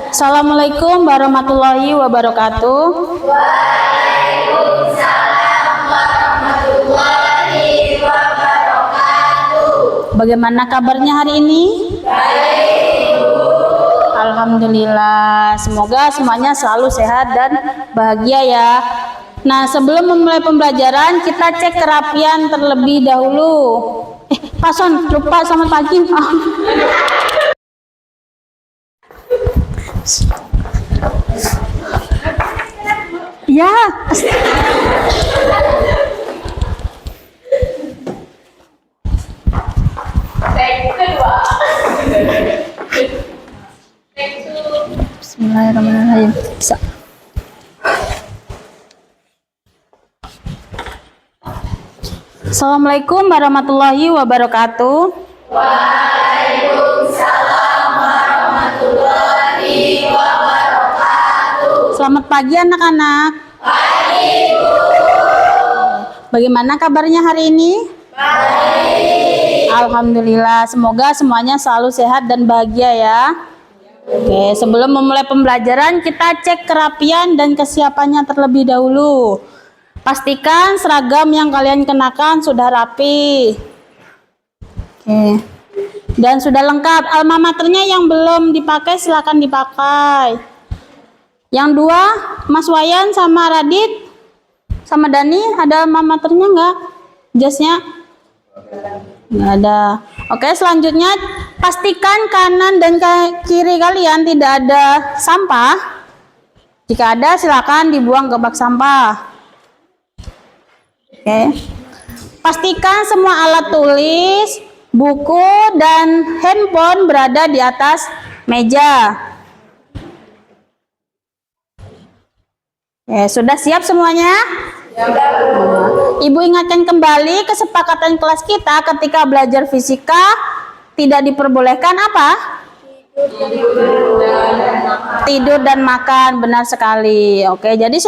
Assalamualaikum warahmatullahi wabarakatuh. Waalaikumsalam warahmatullahi wabarakatuh. Bagaimana kabarnya hari ini? Baik, Bu. Alhamdulillah. Semoga semuanya selalu sehat dan bahagia ya. Nah, sebelum memulai pembelajaran, kita cek kerapian terlebih dahulu. Pak Son, lupa selamat pagi. Ya. Bismillahirrahmanirrahim. Bisa. Assalamualaikum warahmatullahi wabarakatuh. Waalaikumsalam warahmatullahi wabarakatuh. Selamat pagi anak-anak. Pagi, Bu. Bagaimana kabarnya hari ini? Baik. Alhamdulillah, semoga semuanya selalu sehat dan bahagia ya. Oke, sebelum memulai pembelajaran kita cek kerapian dan kesiapannya terlebih dahulu. Pastikan seragam yang kalian kenakan sudah rapi. Oke. Dan sudah lengkap. Alma maternya yang belum dipakai silakan dipakai. Yang dua, Mas Wayan sama Radit sama Dani, ada alma maternya nggak? Jasnya? Nggak ada. Oke, selanjutnya pastikan kanan dan kiri kalian tidak ada sampah. Jika ada silakan dibuang ke bak sampah. Oke. Pastikan semua alat tulis, buku, dan handphone berada di atas meja. Sudah siap semuanya? Ibu ingatkan kembali kesepakatan kelas kita ketika belajar fisika tidak diperbolehkan apa? Tidur dan makan, benar sekali. Oke, jadi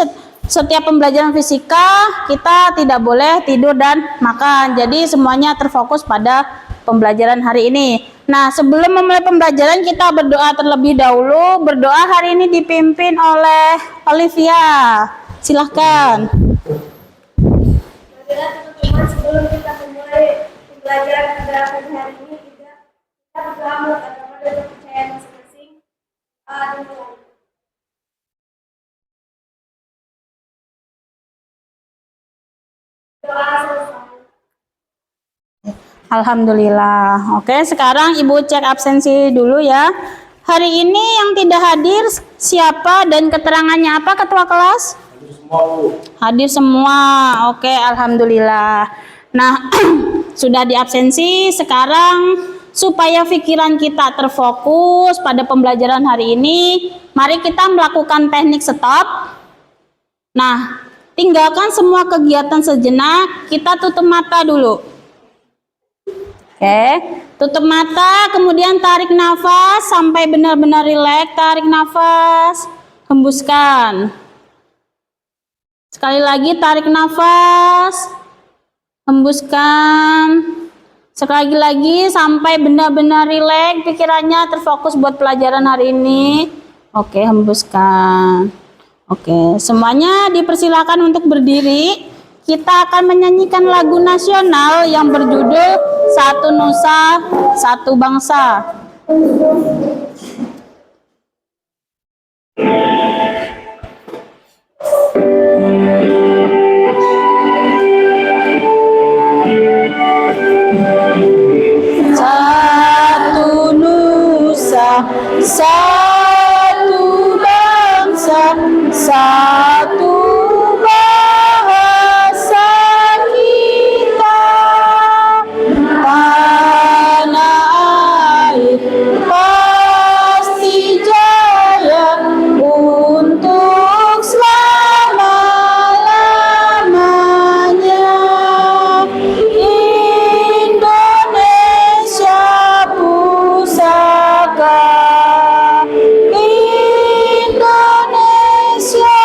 setiap pembelajaran fisika kita tidak boleh tidur dan makan. Jadi semuanya terfokus pada pembelajaran hari ini. Nah, sebelum memulai pembelajaran kita berdoa terlebih dahulu. Berdoa hari ini dipimpin oleh Olivia. Silahkan. Teman-teman, sebelum kita memulai pembelajaran pada pagi hari ini, kita berdoa mengatasnamakan dan kepercayaan masing-masing. Doa selesai. Alhamdulillah. Oke, sekarang Ibu cek absensi dulu ya. Hari ini yang tidak hadir siapa dan keterangannya apa, Ketua kelas? Hadir semua, Bu. Hadir semua. Oke, alhamdulillah. Nah, sudah di absensi. Sekarang supaya pikiran kita terfokus pada pembelajaran hari ini, mari kita melakukan teknik stop. Nah, tinggalkan semua kegiatan sejenak. Kita tutup mata dulu. Oke, tutup mata, kemudian tarik nafas sampai benar-benar rileks. Tarik nafas, hembuskan. Sekali lagi tarik nafas, hembuskan. Sekali lagi sampai benar-benar rileks, pikirannya terfokus buat pelajaran hari ini. Oke, hembuskan. Oke, semuanya dipersilakan untuk berdiri. Kita akan menyanyikan lagu nasional yang berjudul Satu Nusa, Satu Bangsa. Satu Nusa, satu bangsa, satu bahasa kita, tanah air pasti jaya untuk selama-lamanya. Indonesia pusaka, Indonesia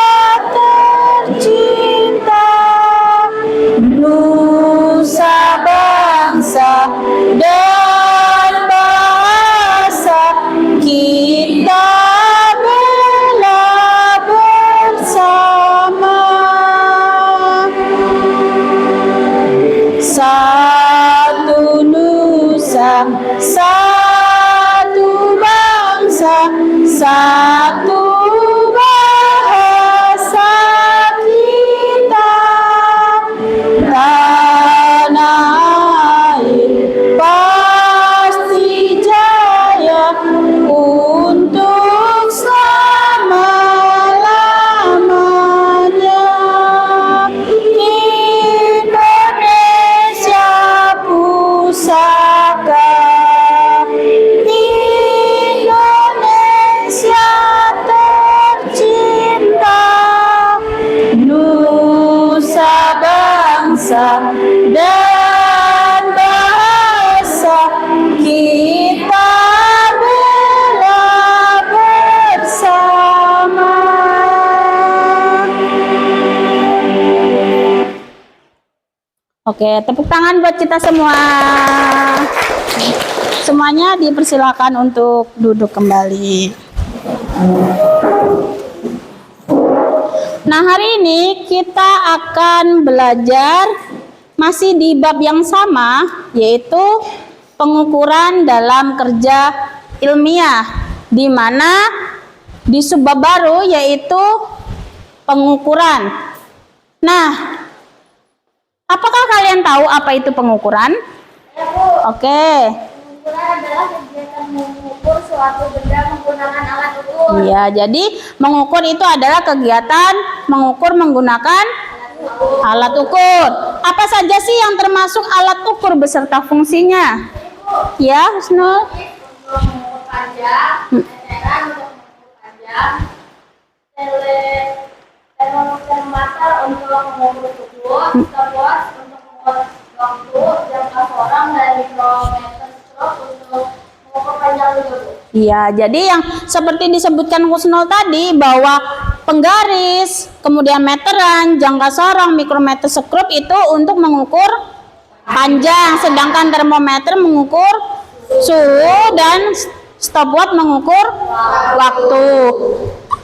satu nusa, satu bangsa, satu bahasa kita. Tanah air pasti jaya untuk selama-lamanya. Indonesia pusaka, Indonesia tercinta, nusa bangsa dan bahasa kita bela bersama. Oke, tepuk tangan buat kita semua. Semuanya dipersilakan untuk duduk kembali. Nah, hari ini kita akan belajar masih di bab yang sama, yaitu pengukuran dalam kerja ilmiah, di mana di subbab baru yaitu pengukuran. Nah, apakah kalian tahu apa itu pengukuran? Ya, Bu. Oke. Pengukuran adalah kegiatan mengukur suatu benda menggunakan alat ukur. Iya, jadi mengukur itu adalah kegiatan mengukur menggunakan alat ukur. Apa saja sih yang termasuk alat ukur beserta fungsinya? Ya, Husnul. Untuk mengukur panjang, meteran untuk mengukur panjang, termometer untuk mengukur suhu, stopwatch untuk mengukur waktu, jangka sorong, dan mikrometer stroke untuk mengukur panjang juga, Bu. Iya, jadi yang seperti disebutkan Husnul tadi bahwa penggaris, kemudian meteran, jangka sorong, mikrometer skrup itu untuk mengukur panjang, sedangkan termometer mengukur suhu dan stopwatch mengukur waktu.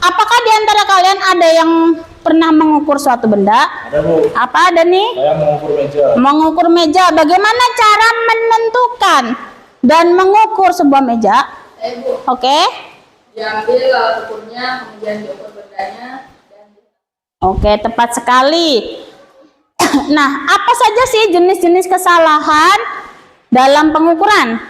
Apakah di antara kalian ada yang pernah mengukur suatu benda? Ada, Bu. Apa ada nih? Saya mengukur meja. Mengukur meja. Bagaimana cara menentukan dan mengukur sebuah meja? Bu, Oke. diambil alat ukurnya, kemudian diukur bendanya, dan Oke, tepat sekali. Nah, apa saja sih jenis-jenis kesalahan dalam pengukuran?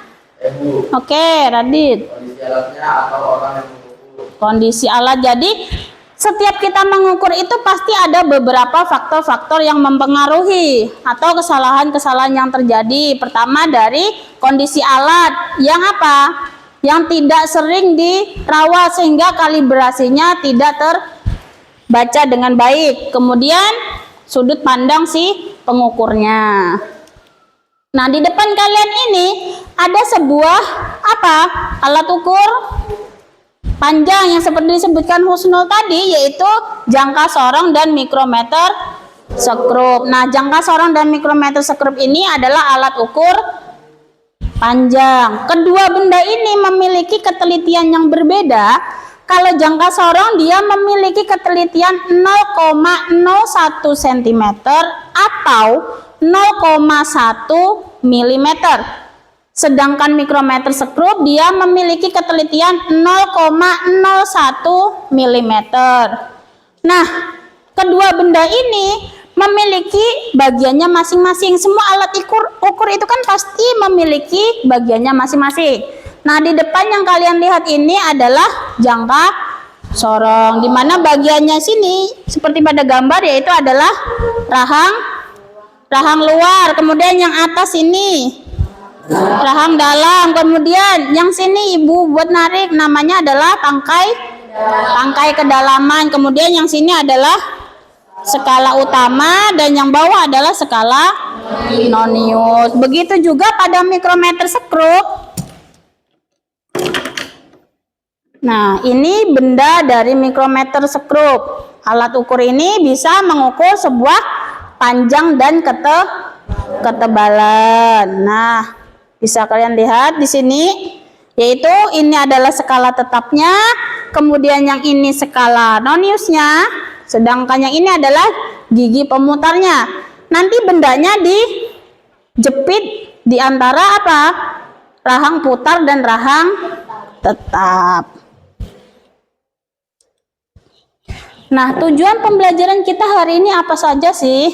Bu, Oke, Radit. kondisi alatnya atau orang yang mengukur. Kondisi alat. Jadi, setiap kita mengukur itu pasti ada beberapa faktor-faktor yang mempengaruhi atau kesalahan-kesalahan yang terjadi. Pertama dari kondisi alat yang apa? Yang tidak sering dirawat sehingga kalibrasinya tidak terbaca dengan baik. Kemudian sudut pandang si pengukurnya. Nah, di depan kalian ini ada sebuah apa? Alat ukur panjang yang seperti disebutkan Husnul tadi, yaitu jangka sorong dan mikrometer skrup. Nah, jangka sorong dan mikrometer skrup ini adalah alat ukur panjang. Kedua benda ini memiliki ketelitian yang berbeda. Kalau jangka sorong dia memiliki ketelitian 0,01 cm atau 0,1 mm. Sedangkan mikrometer skrup dia memiliki ketelitian 0,01 mm. Nah, kedua benda ini memiliki bagiannya masing-masing. Semua alat ukur itu kan pasti memiliki bagiannya masing-masing. Nah, di depan yang kalian lihat ini adalah jangka sorong, di mana bagiannya sini seperti pada gambar yaitu adalah rahang luar. Kemudian yang atas ini rahang dalam. Kemudian yang sini ibu buat narik namanya adalah tangkai kedalaman. Kemudian yang sini adalah skala utama dan yang bawah adalah skala nonius. Begitu juga pada mikrometer skrup. Nah, ini benda dari mikrometer skrup. Alat ukur ini bisa mengukur sebuah panjang dan ketebalan. Nah, bisa kalian lihat di sini, yaitu ini adalah skala tetapnya, kemudian yang ini skala noniusnya, sedangkan yang ini adalah gigi pemutarnya. Nanti bendanya di antara apa? Rahang putar dan rahang tetap. Nah, tujuan pembelajaran kita hari ini apa saja sih?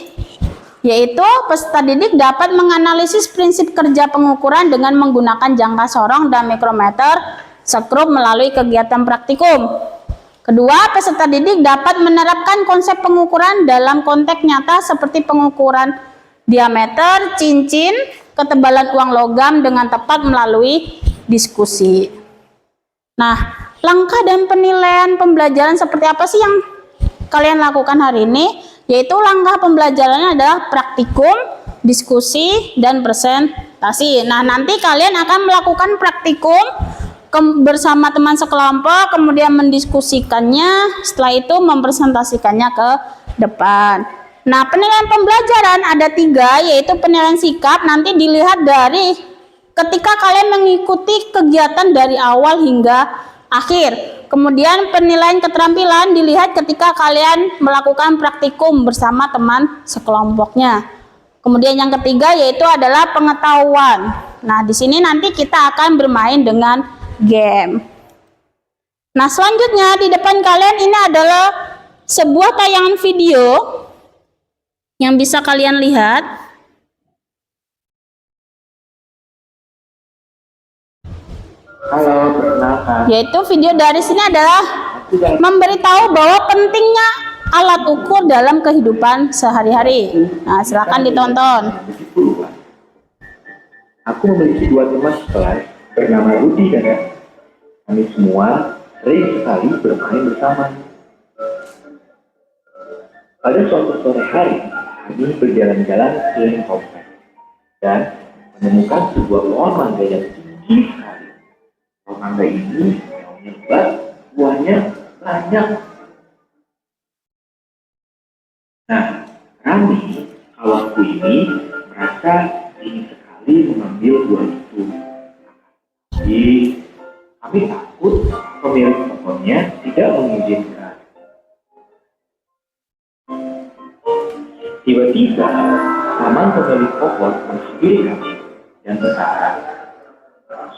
Yaitu peserta didik dapat menganalisis prinsip kerja pengukuran dengan menggunakan jangka sorong dan mikrometer skrup melalui kegiatan praktikum. Kedua, peserta didik dapat menerapkan konsep pengukuran dalam konteks nyata seperti pengukuran diameter, cincin, ketebalan uang logam dengan tepat melalui diskusi. Nah, langkah dan penilaian pembelajaran seperti apa sih yang kalian lakukan hari ini? Yaitu langkah pembelajarannya adalah praktikum, diskusi, dan presentasi. Nah, nanti kalian akan melakukan praktikum bersama teman sekelompok, kemudian mendiskusikannya, setelah itu mempresentasikannya ke depan. Nah, penilaian pembelajaran ada 3, yaitu penilaian sikap, nanti dilihat dari ketika kalian mengikuti kegiatan dari awal hingga akhir. Kemudian penilaian keterampilan dilihat ketika kalian melakukan praktikum bersama teman sekelompoknya. Kemudian yang ketiga yaitu adalah pengetahuan. Nah, di sini nanti kita akan bermain dengan game. Nah, selanjutnya di depan kalian ini adalah sebuah tayangan video yang bisa kalian lihat. Halo, perkenalkan. Yaitu video dari sini adalah memberitahu bahwa pentingnya alat ukur dalam kehidupan sehari-hari. Nah, silakan ditonton. Aku memiliki 2 teman sekelas bernama Rudi dan Ed. Kami semua sering sekali bermain bersama. Pada suatu sore hari, kami berjalan-jalan keliling komplek dan menemukan sebuah pohon mangga yang tinggi sekali. Pohon mangga ini daunnya lebat, buahnya banyak. Nah, kami, kawanku ini merasa ingin sekali mengambil buah itu. Tapi kami takut pemilik pohonnya tidak mengizinkan. Tiba-tiba, paman pemilik pohon menghampiri kami dan berkata,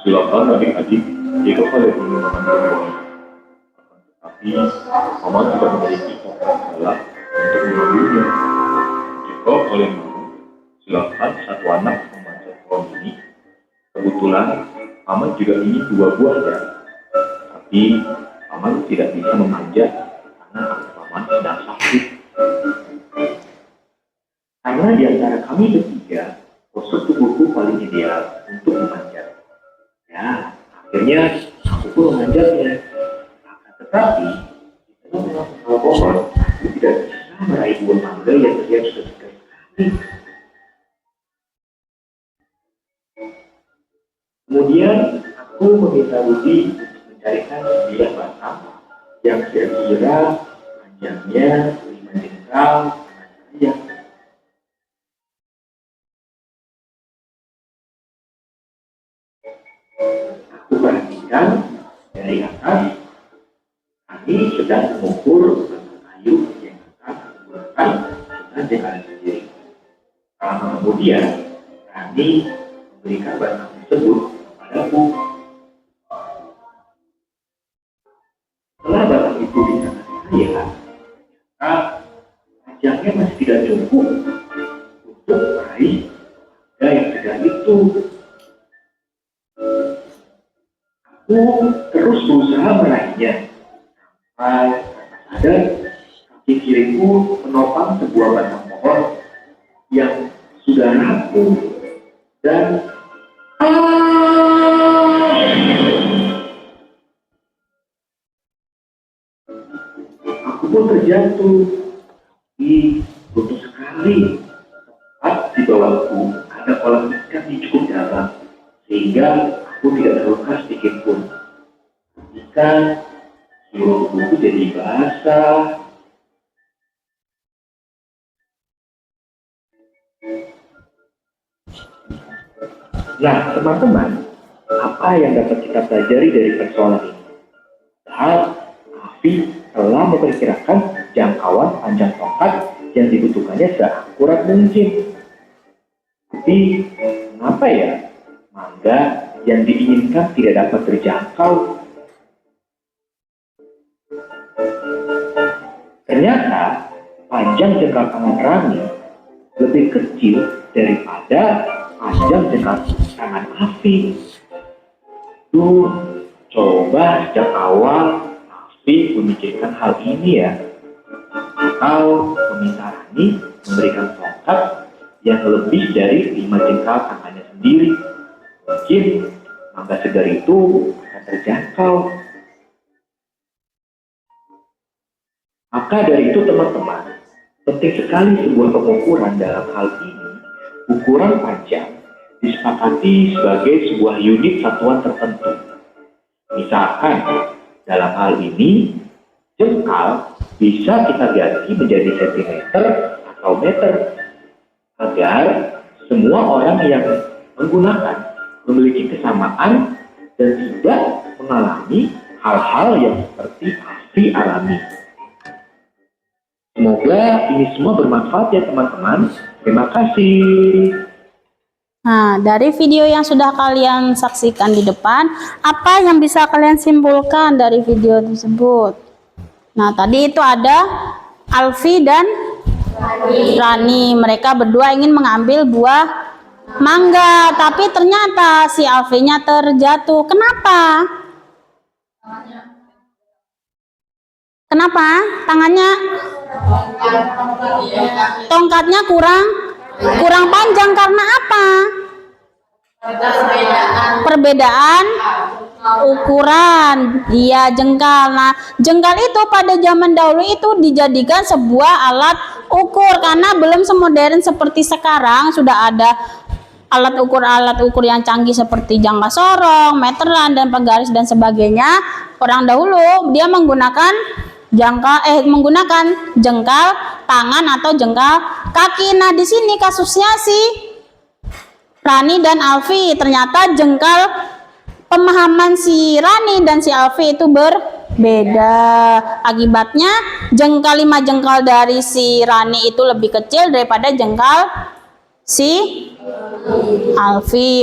"Silakan adik-adik, jika kalian ingin mengambil buah. Tapi paman tidak memiliki tongkat salah untuk mengambilnya. Jika kalian mau, silakan satu anak memanjat pohon ini. Kebetulan paman juga ingin 2 buahnya. Tapi paman tidak bisa memanjat karena paman sedang sakit." karena di antara kami bertiga, postur tubuhku paling ideal untuk memanjat. Ya, akhirnya aku pun memanjatnya. Akan tetapi, di tengah pohon, aku tidak bisa meraih buah mangga yang terlihat sudah dekat sekali. Kemudian, aku meminta Rudi untuk mencarikan 9 batang yang kira-kira panjangnya 5 jengkal kanan saya. Aku perhatikan dari atas, kami sedang mengukur batang kayu yang akan digunakan dengan jengkal sendiri. Kemudian, kami memberikan batang tersebut kepadaku. Setelah batang itu di tangan saya, panjangnya masih tidak cukup untuk meraih mangga yang segar itu. Aku terus berusaha meraihnya sampai sadar kaki kiriku menopang sebuah batang pohon yang sudah rapuh dan aku pun terjatuh. Tapi butuh sekali, tepat di bawahku ada kolam ikan yang cukup dalam sehingga aku tidak terluka sedikit pun. Ikan seluruh tubuhku jadi basah. Nah, teman-teman, apa yang dapat kita pelajari dari persoalan ini? Padahal Afi telah memperkirakan jangkauan panjang tongkat yang dibutuhkannya seakurat mungkin. Tapi kenapa ya mangga yang diinginkan tidak dapat terjangkau? Ternyata panjang jengkal tangan Rani lebih kecil daripada panjang jengkal tangan Afi. Coba sejak awal Afi memikirkan hal ini ya. Atau meminta Rani memberikan tongkat yang lebih dari 5 jengkal tangannya sendiri. Mungkin mangga segar itu akan terjangkau. Maka dari itu teman-teman, penting sekali sebuah pengukuran dalam hal ini. Ukuran panjang disepakati sebagai sebuah unit satuan tertentu. Misalkan dalam hal ini jengkal bisa kita ganti menjadi sentimeter atau meter agar semua orang yang menggunakan memiliki kesamaan dan tidak mengalami hal-hal yang seperti Afi alami. Semoga ini semua bermanfaat ya teman-teman. Terima kasih. Nah, dari video yang sudah kalian saksikan di depan, apa yang bisa kalian simpulkan dari video tersebut? Nah, tadi itu ada Alfi dan Rani. Mereka berdua ingin mengambil buah mangga, tapi ternyata si Alfinya terjatuh. Kenapa? Kenapa? Tangannya, tongkatnya kurang panjang karena apa? Perbedaan ukuran. Iya, jengkal. Nah, jengkal itu pada zaman dahulu itu dijadikan sebuah alat ukur karena belum semodern seperti sekarang. Sudah ada alat ukur yang canggih seperti jangka sorong, meteran, dan penggaris dan sebagainya. Orang dahulu dia menggunakan jengkal tangan atau jengkal kaki. Nah, di sini kasusnya si Rani dan Alfi. Ternyata pemahaman si Rani dan si Alfi itu berbeda. Akibatnya 5 jengkal dari si Rani itu lebih kecil daripada jengkal si Alfi.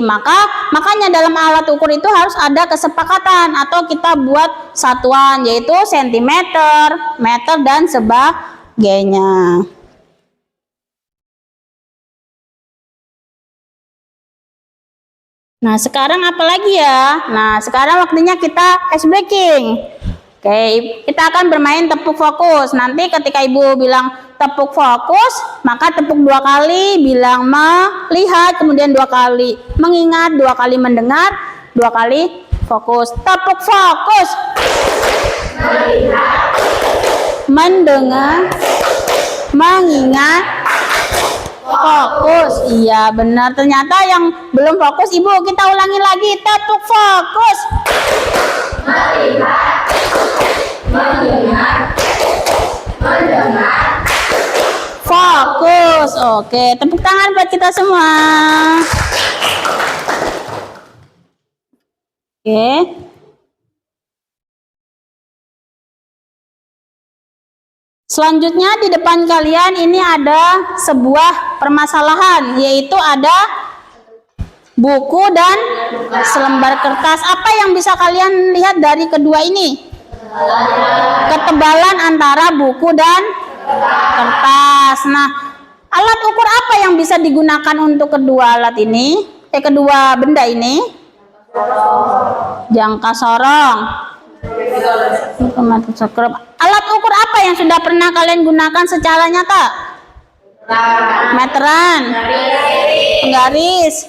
Makanya dalam alat ukur itu harus ada kesepakatan atau kita buat satuan, yaitu sentimeter, meter, dan sebagainya. Nah, sekarang apa lagi ya? Nah, sekarang waktunya kita ice breaking. Oke, kita akan bermain tepuk fokus. Nanti ketika ibu bilang tepuk fokus, maka tepuk 2 kali, bilang melihat, kemudian 2 kali mengingat, 2 kali mendengar, 2 kali fokus. Tepuk fokus. Melihat, mendengar, mengingat, fokus. Iya, benar. Ternyata yang belum fokus, ibu, kita ulangi lagi. Tepuk fokus. Melihat, mendengar, mendengar, fokus. Oke, tepuk tangan buat kita semua. Oke. Selanjutnya di depan kalian ini ada sebuah permasalahan, yaitu ada buku dan selembar kertas. Apa yang bisa kalian lihat dari kedua ini? Ketebalan antara buku dan kertas. Nah, alat ukur apa yang bisa digunakan untuk kedua benda ini? Jangka sorong. Alat ukur apa yang sudah pernah kalian gunakan secara nyata? Meteran, penggaris,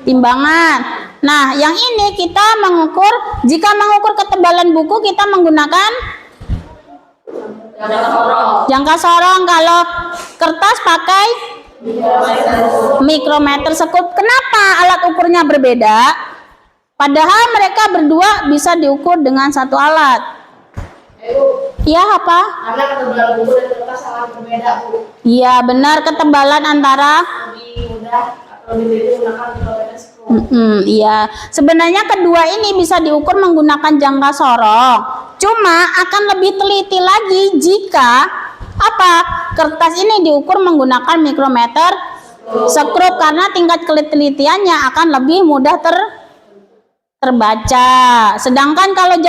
timbangan. Nah, yang ini kita jika mengukur ketebalan buku kita menggunakan jangka sorong. Kalau kertas pakai mikrometer sekup. Kenapa alat ukurnya berbeda? Padahal mereka berdua bisa diukur dengan satu alat. Iya, apa? Karena ketebalan buku dan kertas sangat berbeda, Bu. Iya, benar, ketebalan antara Lebih mudah atau lebih teliti menggunakan mikrometer sekup. Iya, sebenarnya kedua ini bisa diukur menggunakan jangka sorong. Cuma akan lebih teliti lagi jika kertas ini diukur menggunakan mikrometer Sekrup karena tingkat ketelitiannya akan lebih mudah terbaca. Sedangkan kalau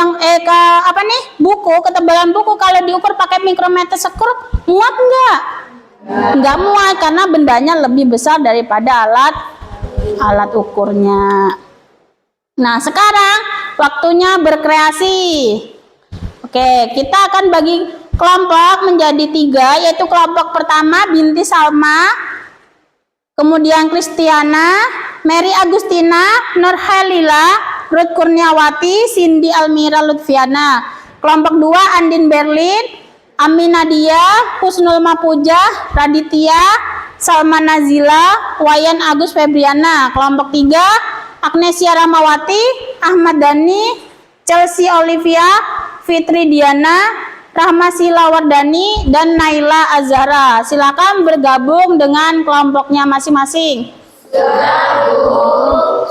buku, ketebalan buku kalau diukur pakai mikrometer sekrup muat enggak? Enggak muat karena bendanya lebih besar daripada alat ukurnya. Nah, sekarang waktunya berkreasi. Oke, kita akan bagi kelompok menjadi 3, yaitu kelompok pertama Binti Salma, kemudian Kristiana, Mary Agustina, Nurhalila, Ruth Kurniawati, Cindy Almira Lutfiana. Kelompok 2 Andin Berlin, Aminadia, Husnul Mapujah, Raditya, Salma Nazila, Wayan Agus Febriana. Kelompok 3 Agnesia Ramawati, Ahmad Dhani, Chelsea Olivia, Fitri Diana, Rahmasila Wardani, dan Naila Azhara. Silakan bergabung dengan kelompoknya masing-masing.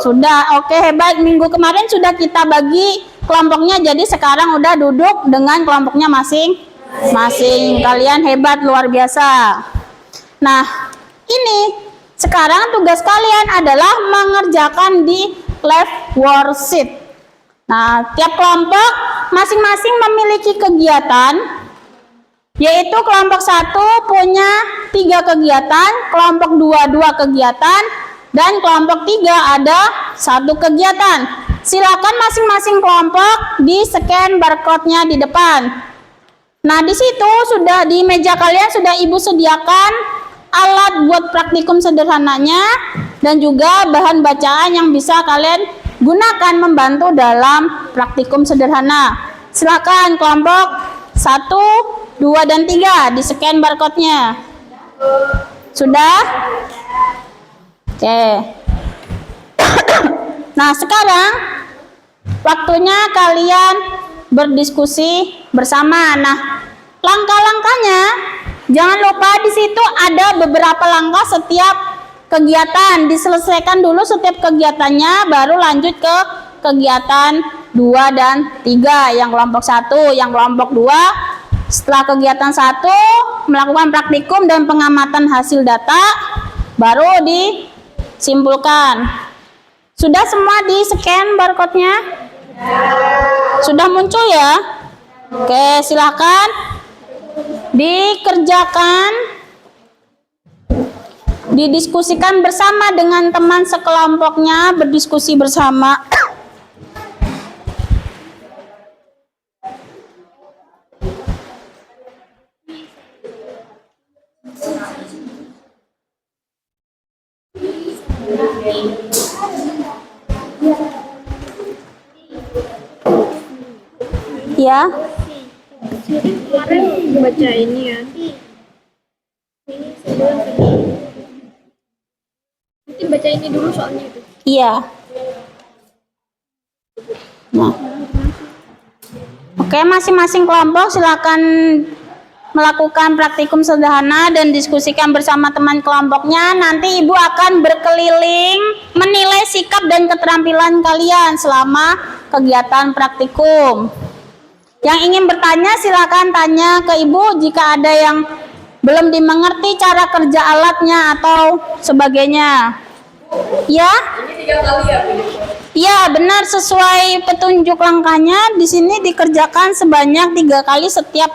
Sudah, oke, hebat. Minggu kemarin sudah kita bagi kelompoknya, jadi sekarang udah duduk dengan kelompoknya masing-masing. Kalian hebat, luar biasa. Nah, ini sekarang tugas kalian adalah mengerjakan di left worksheet. Nah, tiap kelompok masing-masing memiliki kegiatan, yaitu kelompok 1 punya 3 kegiatan, kelompok 2 2 kegiatan, dan kelompok 3 ada 1 kegiatan. Silakan masing-masing kelompok di scan barcode-nya di depan. Nah, di situ sudah di meja kalian sudah Ibu sediakan alat buat praktikum sederhananya dan juga bahan bacaan yang bisa kalian gunakan membantu dalam praktikum sederhana. Silakan kelompok 1, 2, dan 3 di scan barcode-nya. Sudah? Oke. Nah, sekarang waktunya kalian berdiskusi bersama. Nah, langkah-langkahnya jangan lupa di situ ada beberapa langkah setiap kegiatan. Diselesaikan dulu setiap kegiatannya, baru lanjut ke kegiatan 2 dan 3. Yang kelompok 1, yang kelompok 2 setelah kegiatan 1 melakukan praktikum dan pengamatan hasil data, baru disimpulkan. Sudah semua di scan barcode-nya? Sudah muncul ya? Oke, silakan dikerjakan, didiskusikan bersama dengan teman sekelompoknya, berdiskusi bersama. Ya. Kemarin baca ini ya. Nanti baca ini dulu soalnya itu. Iya. Nah. Oke, masing-masing kelompok silakan melakukan praktikum sederhana dan diskusikan bersama teman kelompoknya. Nanti Ibu akan berkeliling menilai sikap dan keterampilan kalian selama kegiatan praktikum. Yang ingin bertanya silakan tanya ke Ibu jika ada yang belum dimengerti cara kerja alatnya atau sebagainya. Ya? Ini 3 kali ya, Bu? Ya, benar, sesuai petunjuk langkahnya di sini dikerjakan sebanyak 3 kali setiap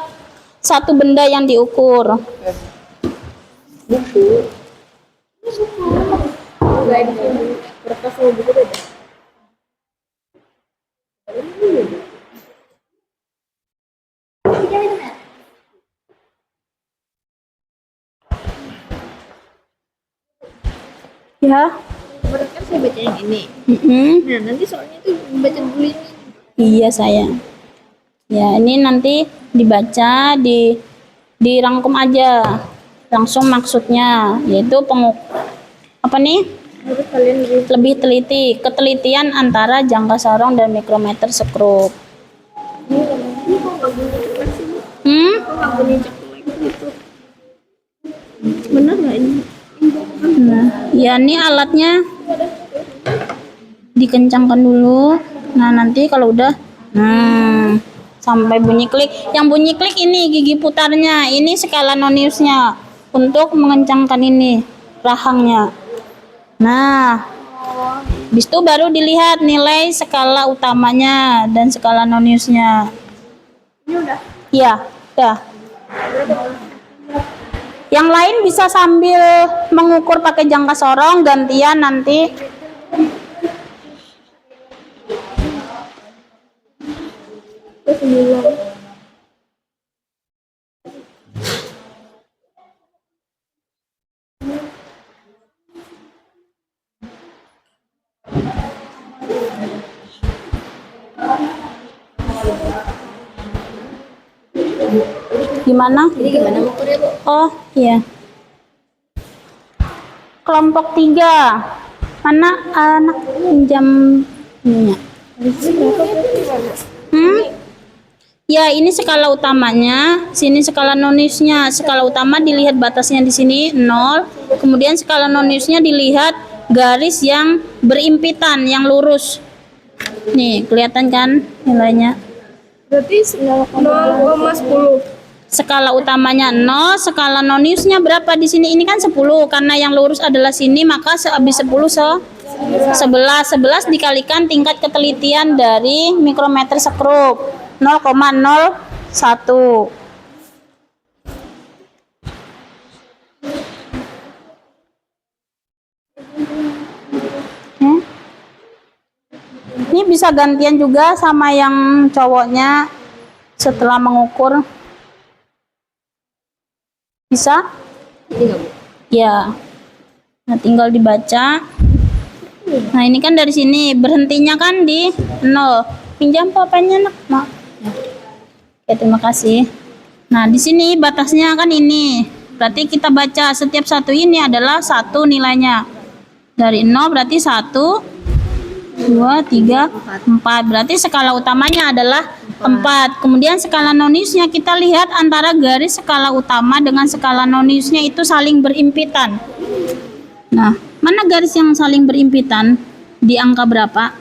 satu benda yang diukur. Ya. Kemarin kan saya baca yang ini. Nah, nanti soalnya itu baca dulu ini. Iya, sayang. Ya, ini nanti dibaca, dirangkum aja langsung maksudnya, yaitu Harus kalian lebih teliti, ketelitian antara jangka sarong dan mikrometer sekrup. ini kok nggak bunyi ceklek sih? Kok nggak bunyi ceklek gitu? Benar nggak ini? Nah, ya ini alatnya dikencangkan dulu. Nah, nanti kalau udah sampai bunyi klik. Yang bunyi klik ini gigi putarnya, ini skala noniusnya untuk mengencangkan ini. rahangnya. Nah, habis itu baru dilihat nilai skala utamanya dan skala noniusnya. Ini udah. Iya, udah. Yang lain bisa sambil mengukur pakai jangka sorong, gantian nanti. Terus 9. Gimana? Ini gimana ngukurnya, Bu? Oh, iya. Kelompok 3. Mana anak pinjam ininya? Ya, ini skala utamanya, sini skala noniusnya. Skala utama dilihat batasnya di sini 0, kemudian skala noniusnya dilihat garis yang berimpitan, yang lurus. Nih, kelihatan kan nilainya? Berarti 0,10. Skala utamanya 0, skala noniusnya berapa di sini? Ini kan 10, karena yang lurus adalah sini, maka habis 10 11 dikalikan tingkat ketelitian dari mikrometer sekrup 0,01. Ini bisa gantian juga sama yang cowoknya setelah mengukur. Bisa? Ini nggak, Bu? Ya. Nah, tinggal dibaca. Nah, ini kan dari sini berhentinya kan di 0. Pinjam papanya, Nak. Mak. Ya, terima kasih. Nah, di sini batasnya kan ini. Berarti kita baca setiap satu ini adalah 1 nilainya. Dari 0 berarti 1, 2, 3, 4. Berarti skala utamanya adalah 4. Kemudian skala noniusnya kita lihat antara garis skala utama dengan skala noniusnya itu saling berimpitan. Nah, mana garis yang saling berimpitan? Di angka berapa?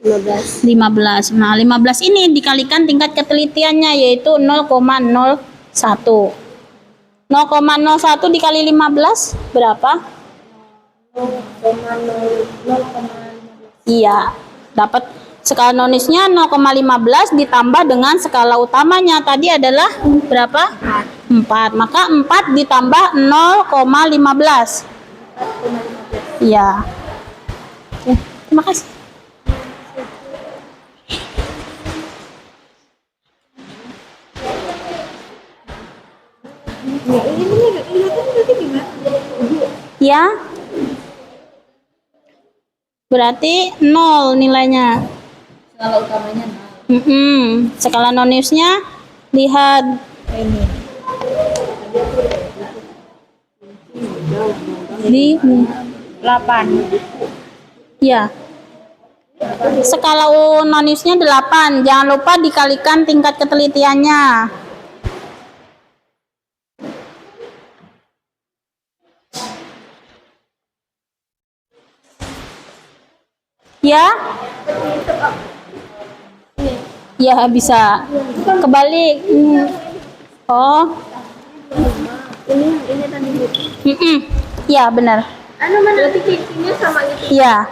15. Nah, 15 ini dikalikan tingkat ketelitiannya yaitu 0,01. 0,01 dikali 15 berapa? 0,0. Iya, dapat skala noniusnya 0,15 ditambah dengan skala utamanya tadi adalah berapa? 4. Maka 4 ditambah 0,15. Iya. Oke, terima kasih. Ya. Berarti 0 nilainya. Skala utamanya 0. Skala noniusnya lihat di 8. Ya. Skala noniusnya 8. Jangan lupa dikalikan tingkat ketelitiannya. Ya? Ya, bisa. Kebalik. Oh. Ini tadi Bu. Ya, benar. Anu mana titiknya sama gitu. Ya.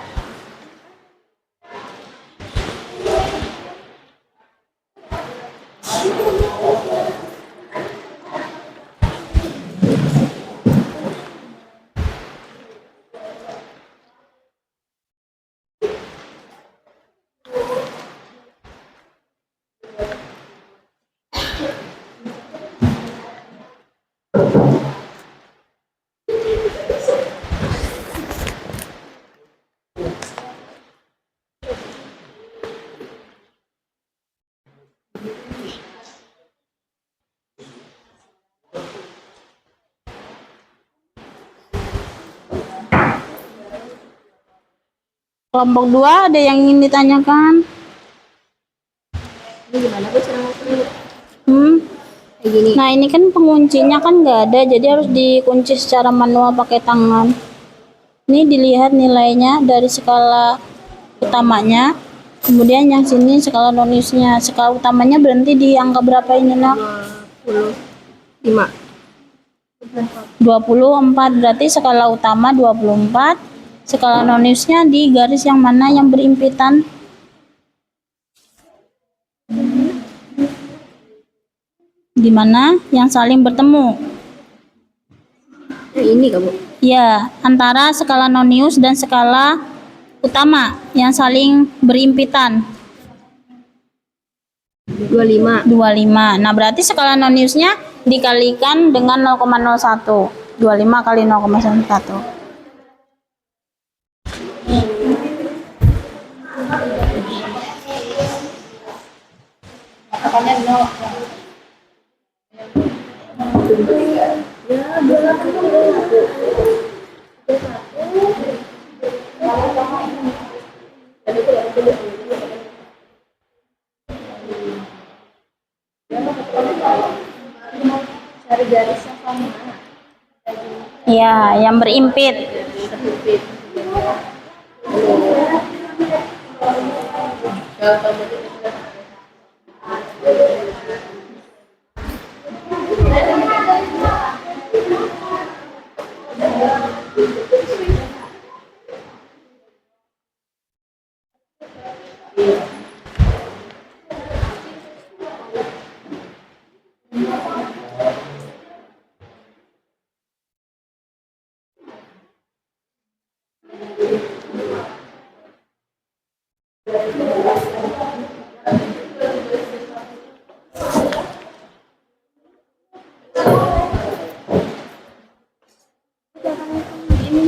Kelompok 2 ada yang ingin ditanyakan? Ini gimana, Bu, cara ngukurnya? Kayak gini. Nah, ini kan penguncinya kan nggak ada, jadi harus dikunci secara manual pakai tangan. Ini dilihat nilainya dari skala utamanya, kemudian yang sini skala noniusnya. Skala utamanya berhenti di angka berapa ini, Nak? 25. 24 berarti skala utama 24. Skala noniusnya di garis yang mana yang berimpitan? Di mana yang saling bertemu? Ini kamu. Ya, antara skala nonius dan skala utama yang saling berimpitan. 25. 25. Nah, berarti skala noniusnya dikalikan dengan 0,01. 25 kali 0,1. Apanya 0? Cari garis yang sama. Ya, yang berimpit.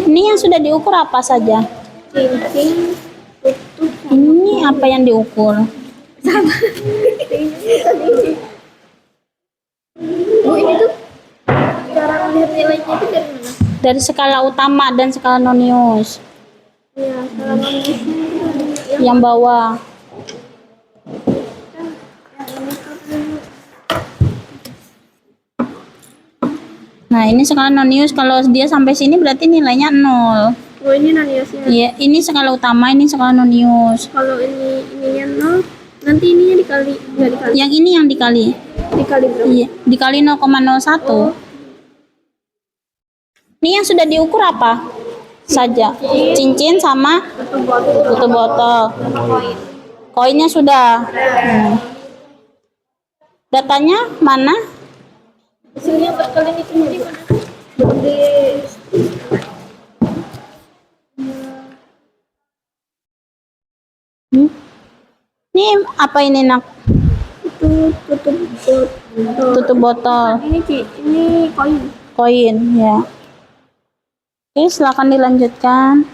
Ini yang sudah diukur apa saja? Cincin, tutup, Ini apa yang diukur? Bu, ini tuh cara melihat nilainya itu dari mana? Dari skala utama dan skala nonius. Ya, kalau manusia itu Yang bawah. Nah, ini skala nonius. Kalau dia sampai sini berarti nilainya 0. oh ini naniusnya. Iya, ini skala utama, ini skala nonius. Kalau ininya 0, nanti ininya dikali, nggak dikali. Yang ini yang dikali. Dikali berapa? Iya, dikali 0,01. Ini yang sudah diukur apa saja? Cincin sama tutup botol. Koinnya sudah. Datanya mana? Hasilnya berkali itu di mana? Di Ini apa ini, Nak? itu tutup botol. Tutup botol. Ini koin. Koin, ya. Oke, silakan dilanjutkan.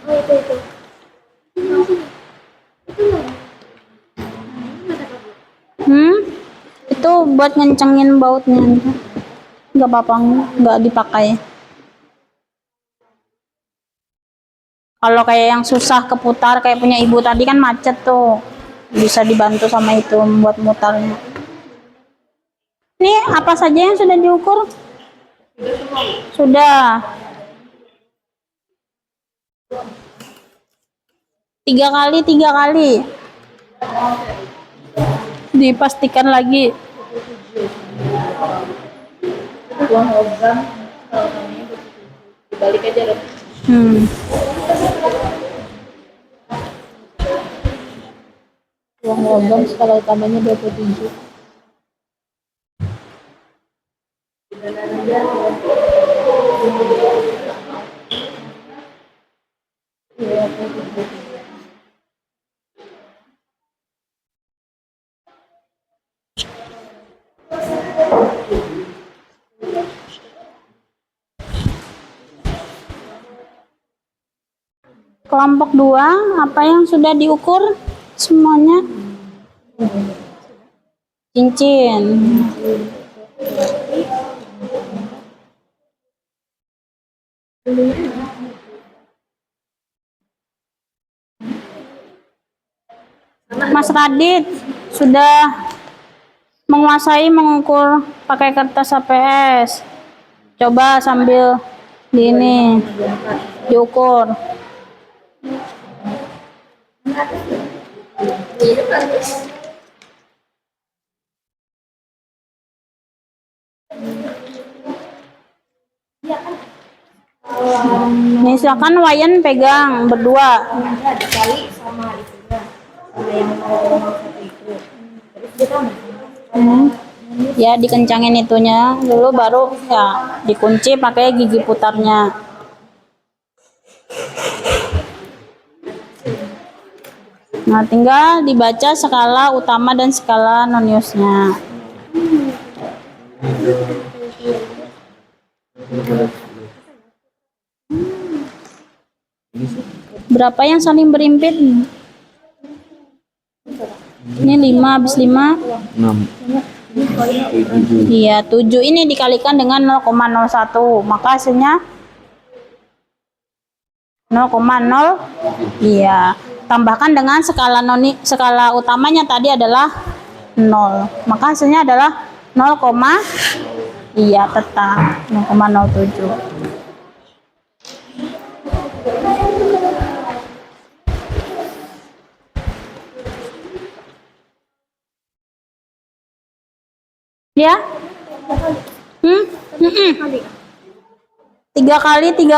Oh itu. Itu buat ngencengin bautnya. Nggak apa-apa, nggak dipakai. Kalau kayak yang susah keputar kayak punya ibu tadi kan macet tuh, bisa dibantu sama itu buat mutarnya. Ini apa saja yang sudah diukur? Sudah. 3 kali. Dipastikan lagi. Uang logam kalau namanya dibalik aja loh. Uang logam skala utamanya 27. Kelompok 2, apa yang sudah diukur semuanya? Cincin. Mas Radit sudah menguasai mengukur pakai kertas HPS. Coba sambil Di ini diukur. Misalkan Wayan pegang berdua. Dikali sama itunya, sama yang 0,1 itu. Terus kita Ya dikencangin itunya dulu baru ya dikunci pakai gigi putarnya. Nah tinggal dibaca skala utama dan skala noniusnya. Berapa yang saling berimpit? Ini 5 habis 5 iya 7 ini dikalikan dengan 0,01 maka hasilnya 0,0 iya tambahkan dengan skala utamanya tadi adalah 0 maka hasilnya adalah 0, iya tetap 0,07. Ya, 3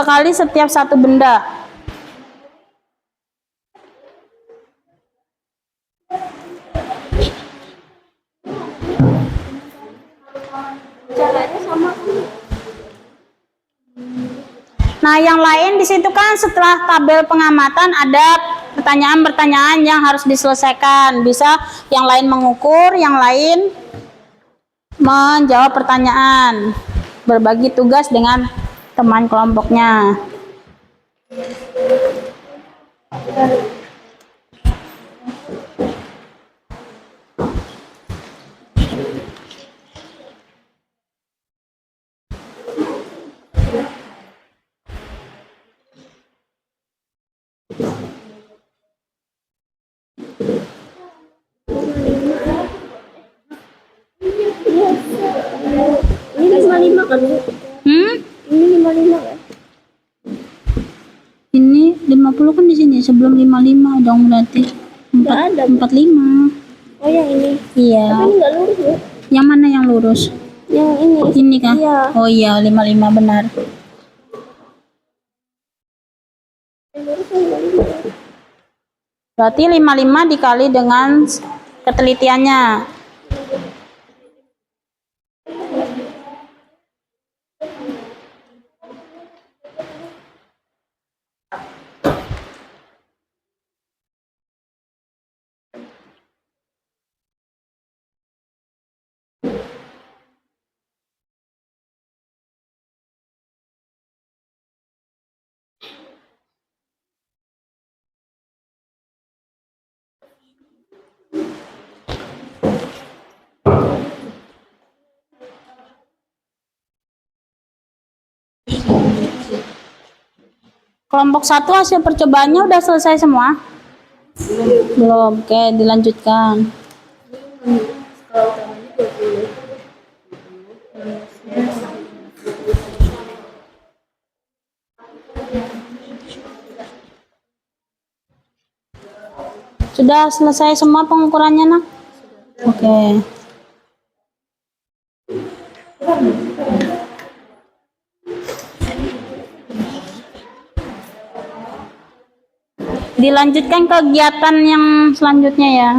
kali setiap satu benda. Caranya sama. Nah, yang lain di situ kan setelah tabel pengamatan ada pertanyaan-pertanyaan yang harus diselesaikan. Bisa yang lain mengukur, yang lain menjawab pertanyaan, berbagi tugas dengan teman kelompoknya. Ini 55 kan? Ini 55 kan? Ini 50 kan di sini sebelum 55 dong berarti. Nggak ada. 45. Oh yang ini. Iya. Tapi ini nggak lurus ya? Yang mana yang lurus? Yang ini. Ini kah? Iya. Oh iya, 55 benar. Yang lurus yang 55. Berarti 55 dikali dengan ketelitiannya. Kelompok 1 hasil percobaannya udah selesai semua? Belum. Oke, dilanjutkan. Sudah selesai semua pengukurannya, Nak? Oke. Dilanjutkan kegiatan yang selanjutnya ya.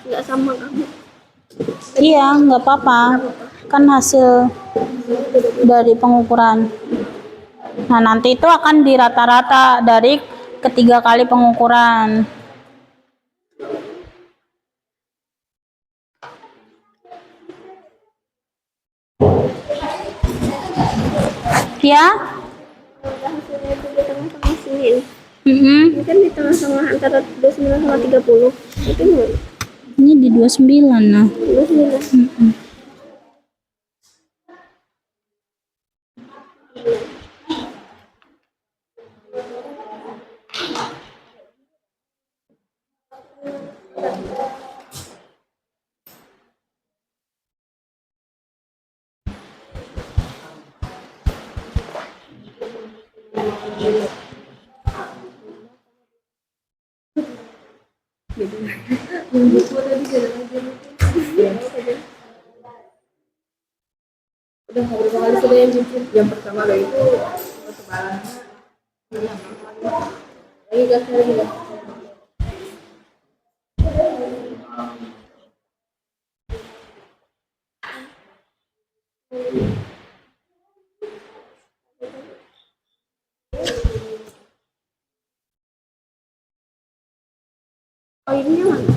Nggak sama kamu. Iya, nggak apa-apa. Kan hasil dari pengukuran. Nah, nanti itu akan dirata-rata dari ketiga kali pengukuran. Ya? Hasilnya itu di tengah-tengah sini. Mm-mm. Ini kan di tengah-tengah antara 29 sama 30. Itu gimana? Ini di 29 nah. 29. Mm-mm. buku tadi jalan aja. Udah beberapa kali sudah yang jujur. Yang pertama kali itu ketebalannya lagi gas lagi gas. Oh ini mana?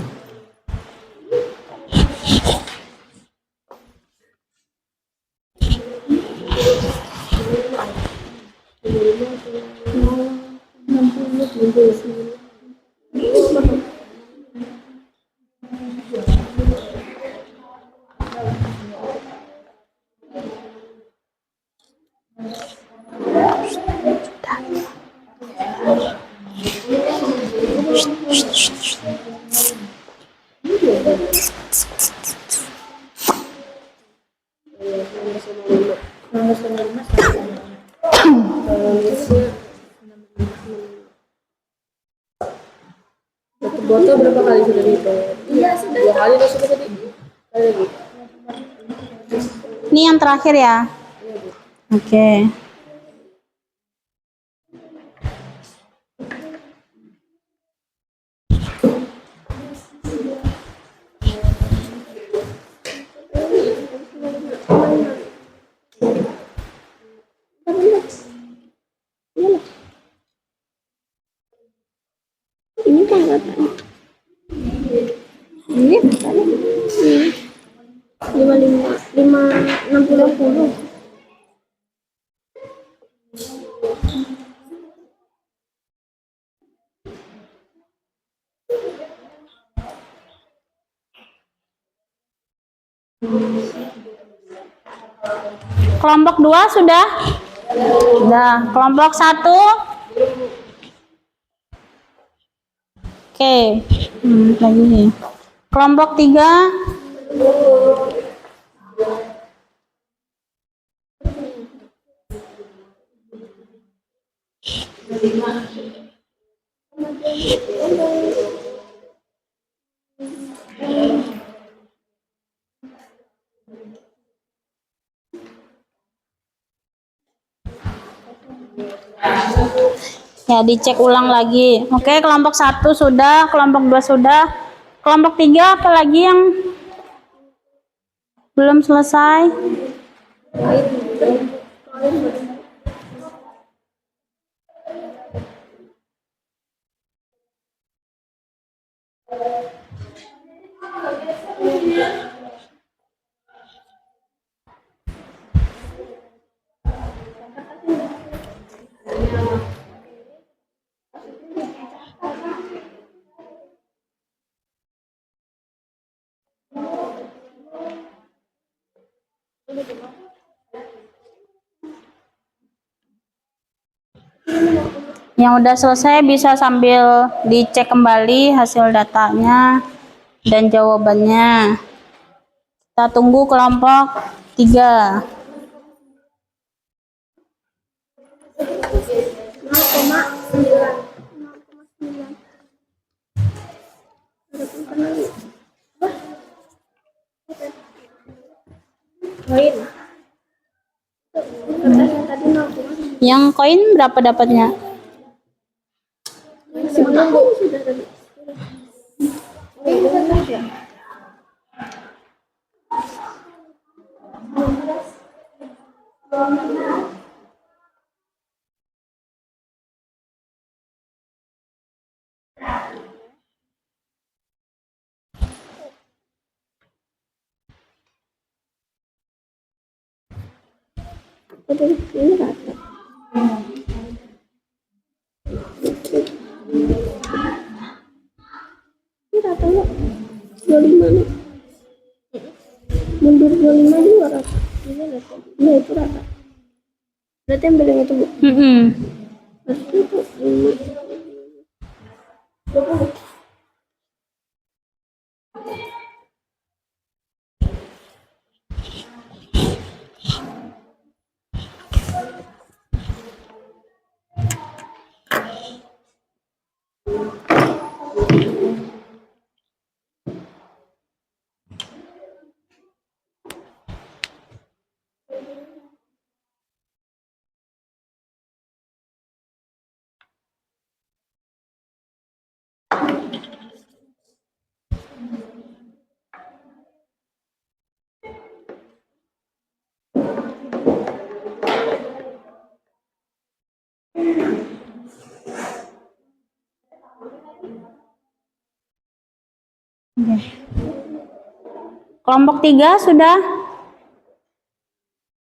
Satu botol berapa kali sudah dihitung? Iya sudah. 2 kali sudah tadi. Kali lagi. Ini yang terakhir ya. Oke. Ini kan katanya. Ini katanya. Ini 5 60. Kelompok 2 sudah? Sudah. Kelompok 1? Oke. Lagi nih. Kelompok 3? Ya, dicek ulang lagi. Oke, kelompok 1 sudah, kelompok 2 sudah. Kelompok 3 apa lagi yang belum selesai? Yang udah selesai bisa sambil dicek kembali hasil datanya dan jawabannya. Kita tunggu kelompok 3. 0,9. Koin. Katanya tadi 0,9. Yang koin berapa dapatnya? Sebelum sudah tadi. Ini rata. Ini ratanya 25 nih. Mundur 25 juga rata. Ini rata. Iya itu rata. Berarti yang bilang itu bu. Berarti itu 5. Oke. Kelompok 3 sudah?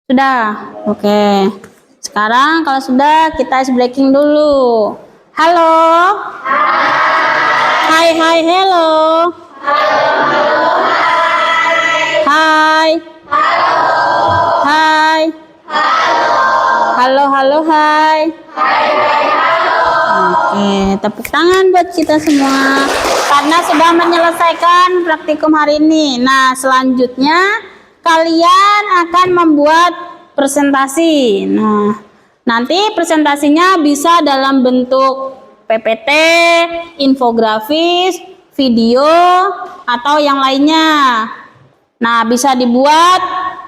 Sudah. Oke. Sekarang kalau sudah kita ice breaking dulu. Halo. Hai hai hello. Hai. Hai. Halo halo hai. Oke, tepuk tangan buat kita semua karena sudah menyelesaikan praktikum hari ini. Nah, selanjutnya kalian akan membuat presentasi. Nah, nanti presentasinya bisa dalam bentuk PPT, infografis, video, atau yang lainnya. Nah, bisa dibuat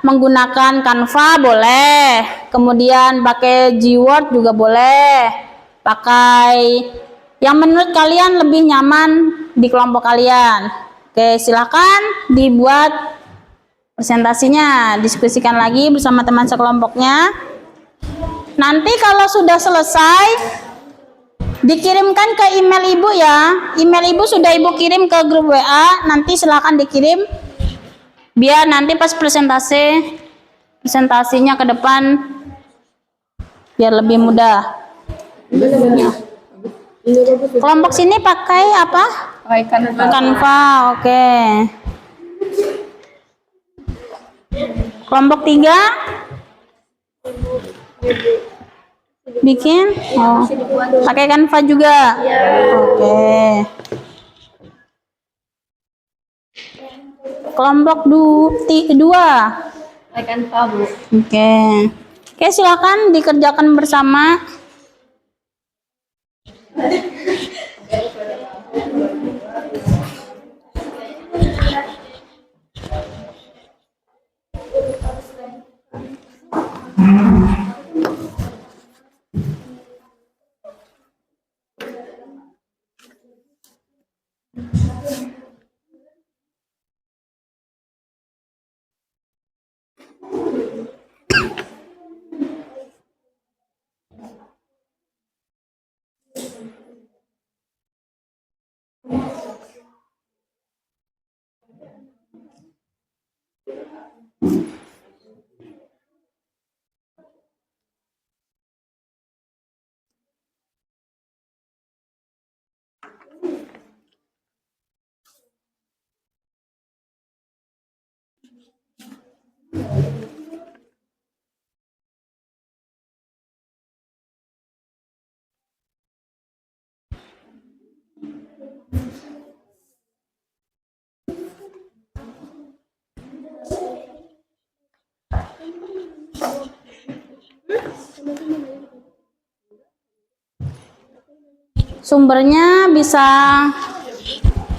menggunakan Canva boleh, kemudian pakai Gword juga boleh, pakai yang menurut kalian lebih nyaman di kelompok kalian. Oke, silakan dibuat presentasinya, diskusikan lagi bersama teman sekelompoknya. Nanti kalau sudah selesai, dikirimkan ke email ibu ya. Email ibu sudah ibu kirim ke grup WA, nanti silakan dikirim. Biar nanti pas presentasinya ke depan biar lebih mudah. Kelompok sini pakai apa? Pakai Canva. Canva, oke. Kelompok 3 bikin? Oh, pakai Canva juga? Oke. Kelompok 2 Pakai Canva, Bu. Oke. Oke, silakan dikerjakan bersama. Sumbernya bisa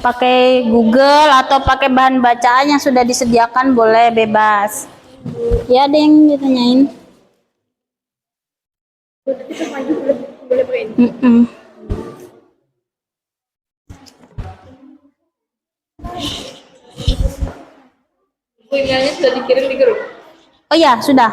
pakai Google atau pakai bahan bacaan yang sudah disediakan, boleh, bebas. Ya, ada yang ditanyain. Emailnya sudah dikirim di grup. Oh ya, sudah.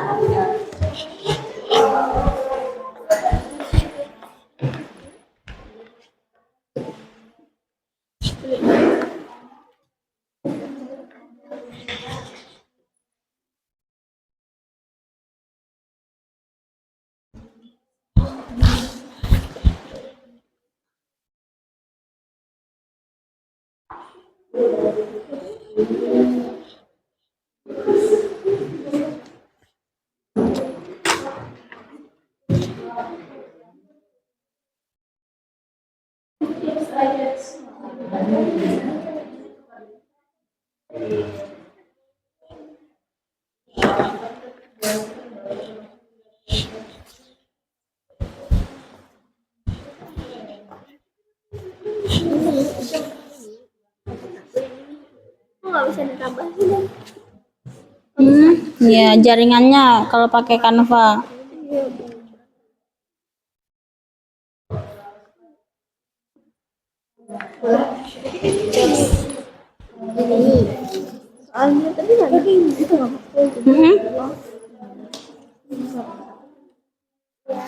Nggak bisa ditambahin. Ya, jaringannya kalau pakai Canva. Soalnya tadi nggak ada itu nggak pakai. Ya,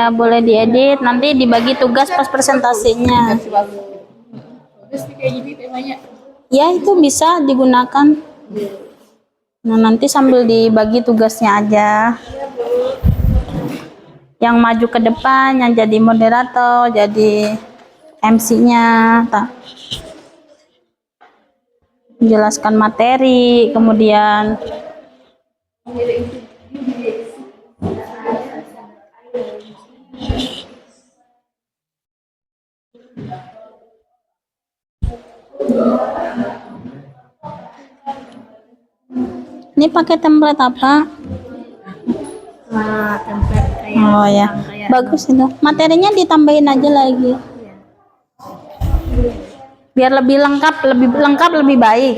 boleh diedit, nanti dibagi tugas pas presentasinya. Bagus nih kayak gini temanya. Ya, itu bisa digunakan. Nah, nanti sambil dibagi tugasnya aja. Yang maju ke depan, yang jadi moderator, jadi MC-nya, menjelaskan materi, kemudian ini pakai template apa? Template kayak Oh ya, bagus itu. Materinya ditambahin aja lagi. Biar lebih lengkap, lebih baik.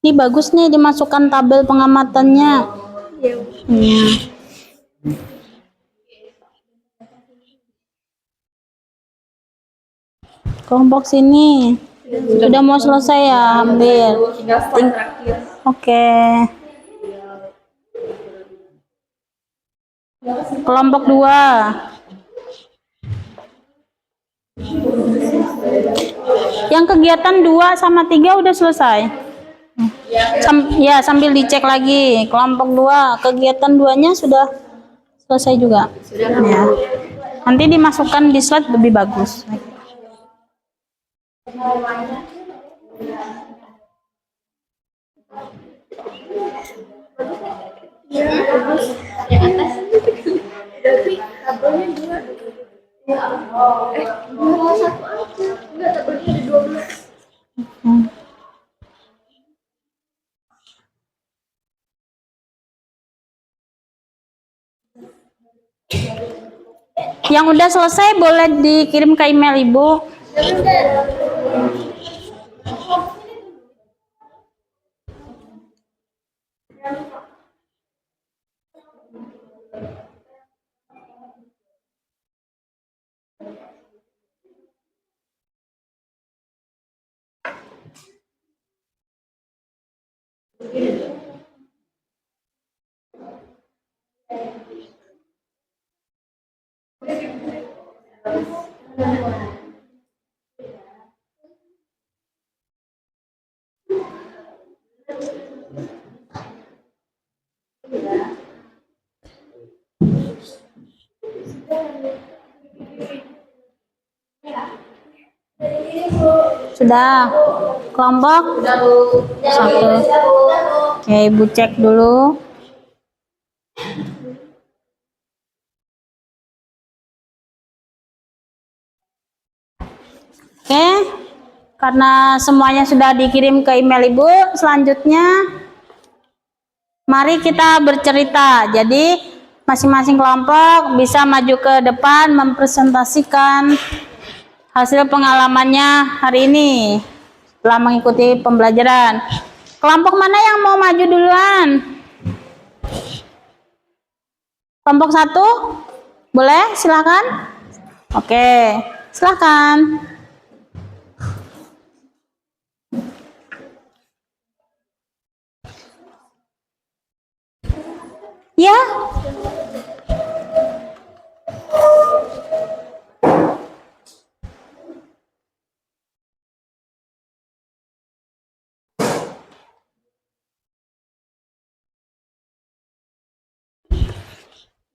Ini bagus nih dimasukkan tabel pengamatannya. Iya. Kelompok sini sudah mau selesai ya, hampir. Tinggal slide terakhir. Oke. Kelompok 2. Yang kegiatan 2 sama 3 udah selesai. Ya, sambil dicek lagi. Kelompok 2, kegiatan 2-nya sudah selesai juga. Ya. Nanti dimasukkan di slide lebih bagus. yang atas. Tapi tabelnya 2. Dua satu aja. Enggak, tabelnya ada 12. Yang udah selesai boleh dikirim ke email Ibu. Sudah. Kelompok 1. Oke, Ibu cek dulu. Oke, karena semuanya sudah dikirim ke email Ibu, selanjutnya mari kita bercerita. Jadi masing-masing kelompok bisa maju ke depan mempresentasikan hasil pengalamannya hari ini setelah mengikuti pembelajaran. Kelompok mana yang mau maju duluan? Kelompok 1? Boleh, silakan. Oke, silakan. Ya.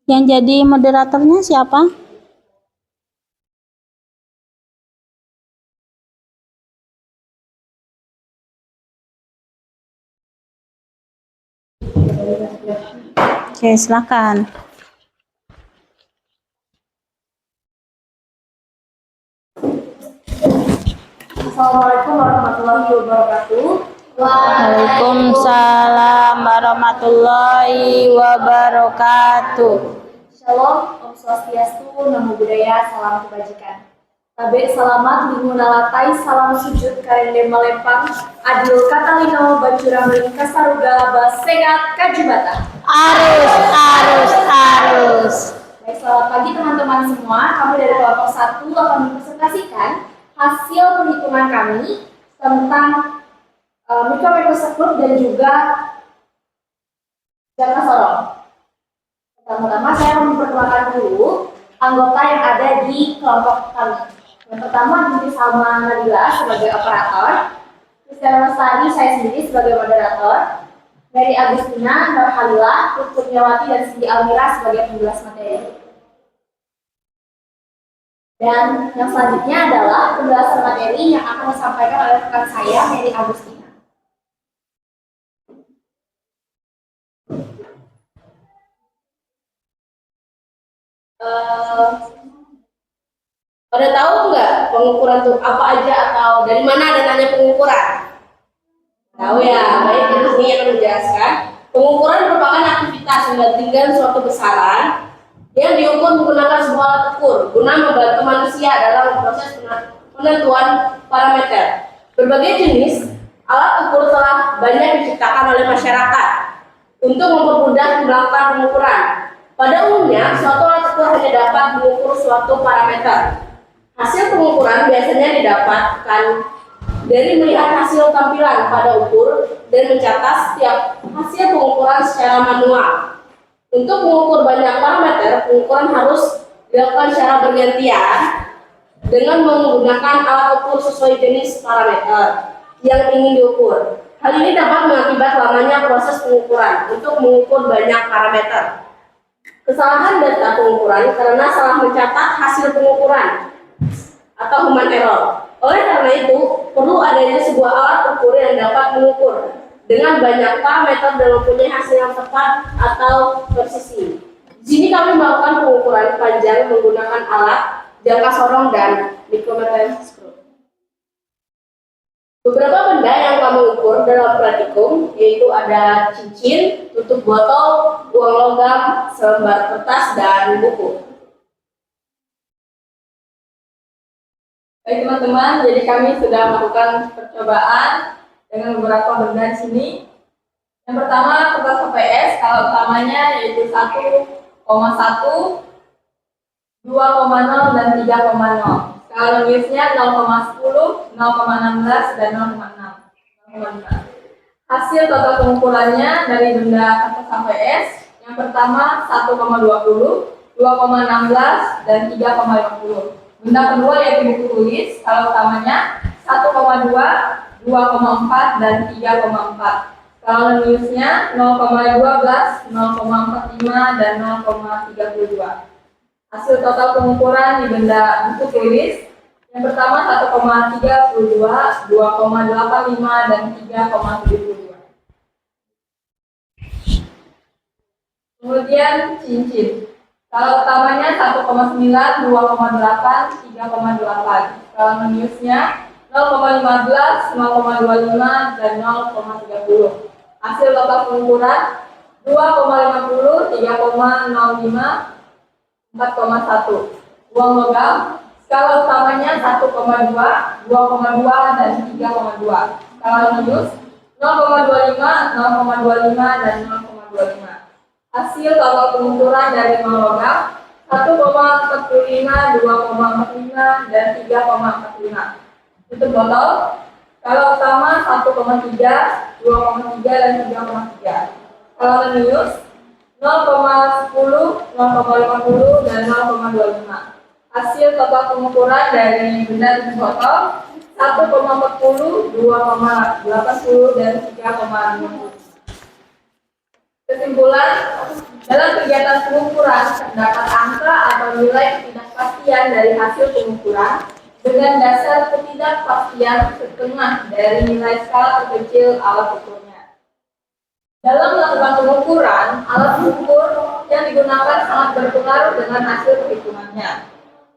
Yang jadi moderatornya siapa? Oke, silakan. Assalamualaikum warahmatullahi wabarakatuh. Waalaikumsalam warahmatullahi wabarakatuh. Shalom, Om Swastiastu, Namo Buddhaya, salam kebajikan. Tabe salamat limunalatai, salam sujud karende malempang, adil katalino bacuramling kasaruga basegat kajibata. Arus. Baik, selamat pagi teman-teman semua. Kami dari kelompok 1 akan mempresentasikan hasil perhitungan kami tentang Microsoft dan juga jangka sorong. Pertama-tama saya memperkenalkan dulu anggota yang ada di kelompok kami. Yang pertama Binti Salma Nabila sebagai operator, Christian Lestari saya sendiri sebagai moderator, Mary Agustina, Nur Halila, Kurniawati dan Cindy Almira sebagai penjelas materi. Dan yang selanjutnya adalah penjelasan materi yang akan disampaikan oleh rekan saya, Mary Agustina. Pada tahu nggak pengukuran itu apa aja atau dari mana adanya pengukuran? Tahu ya, baik di sini akan menjelaskan. Pengukuran merupakan aktivitas membandingkan suatu besaran yang diukur menggunakan sebuah alat ukur guna membantu manusia dalam proses penentuan parameter. Berbagai jenis alat ukur telah banyak diciptakan oleh masyarakat untuk mempermudah melakukan pengukuran. Pada umumnya, suatu alat ukur hanya dapat mengukur suatu parameter. Hasil pengukuran biasanya didapatkan dari melihat hasil tampilan pada ukur dan mencatat setiap hasil pengukuran secara manual. Untuk mengukur banyak parameter, pengukuran harus dilakukan secara bergantian dengan menggunakan alat ukur sesuai jenis parameter yang ingin diukur. Hal ini dapat mengakibat lamanya proses pengukuran untuk mengukur banyak parameter. Kesalahan data pengukuran karena salah mencatat hasil pengukuran atau human error. Oleh karena itu, perlu adanya sebuah alat ukur yang dapat mengukur dengan banyak parameter dan mempunyai hasil yang tepat atau presisi. Di sini kami melakukan pengukuran panjang menggunakan alat jangka sorong dan mikrometeroskop. Beberapa benda yang kami ukur dalam praktikum yaitu ada cincin, tutup botol, uang logam, selembar kertas, dan buku. Baik teman-teman, jadi kami sudah melakukan percobaan dengan beberapa benda di sini. Yang pertama kertas HPS, skala utamanya yaitu 1,1, 2,0 dan 3,0. Skala nulisnya 0,10, 0,16 dan 0,6. Hasil total pengukurannya dari benda kertas HPS yang pertama 1,20, 2,16 dan 3,50. Benda kedua yaitu buku tulis, skala utamanya 1,2, 2,4 dan 3,4. Skala nulisnya 0,12, 0,45 dan 0,32. Hasil total pengukuran di benda buku tulis yang pertama 1,32, 2,85 dan 3,72. Kemudian cincin. Skala utamanya 1,9, 2,8, 3,8. Skala minusnya 0,15, 0,25, dan 0,30. Hasil total pengukuran 2,50, 3,05, 4,1. Uang logam, skala utamanya 1,2, 2,2, dan 3,2. Skala minus 0,25, 0,25, dan 0,25. Hasil total pengukuran dari logam 1,45, 2,45, dan 3,45. Tutup botol, skala utama 1,3, 2,3, dan 3,3. Skala minus 0,10, 0,50, dan 0,25. Hasil total pengukuran dari benda tutup botol 1,40, 2,80, dan 3,50. Kesimpulan, dalam kegiatan pengukuran terdapat angka atau nilai ketidakpastian dari hasil pengukuran dengan dasar ketidakpastian setengah dari nilai skala terkecil alat ukurnya. Dalam melakukan pengukuran, alat ukur yang digunakan sangat berpengaruh dengan hasil perhitungannya.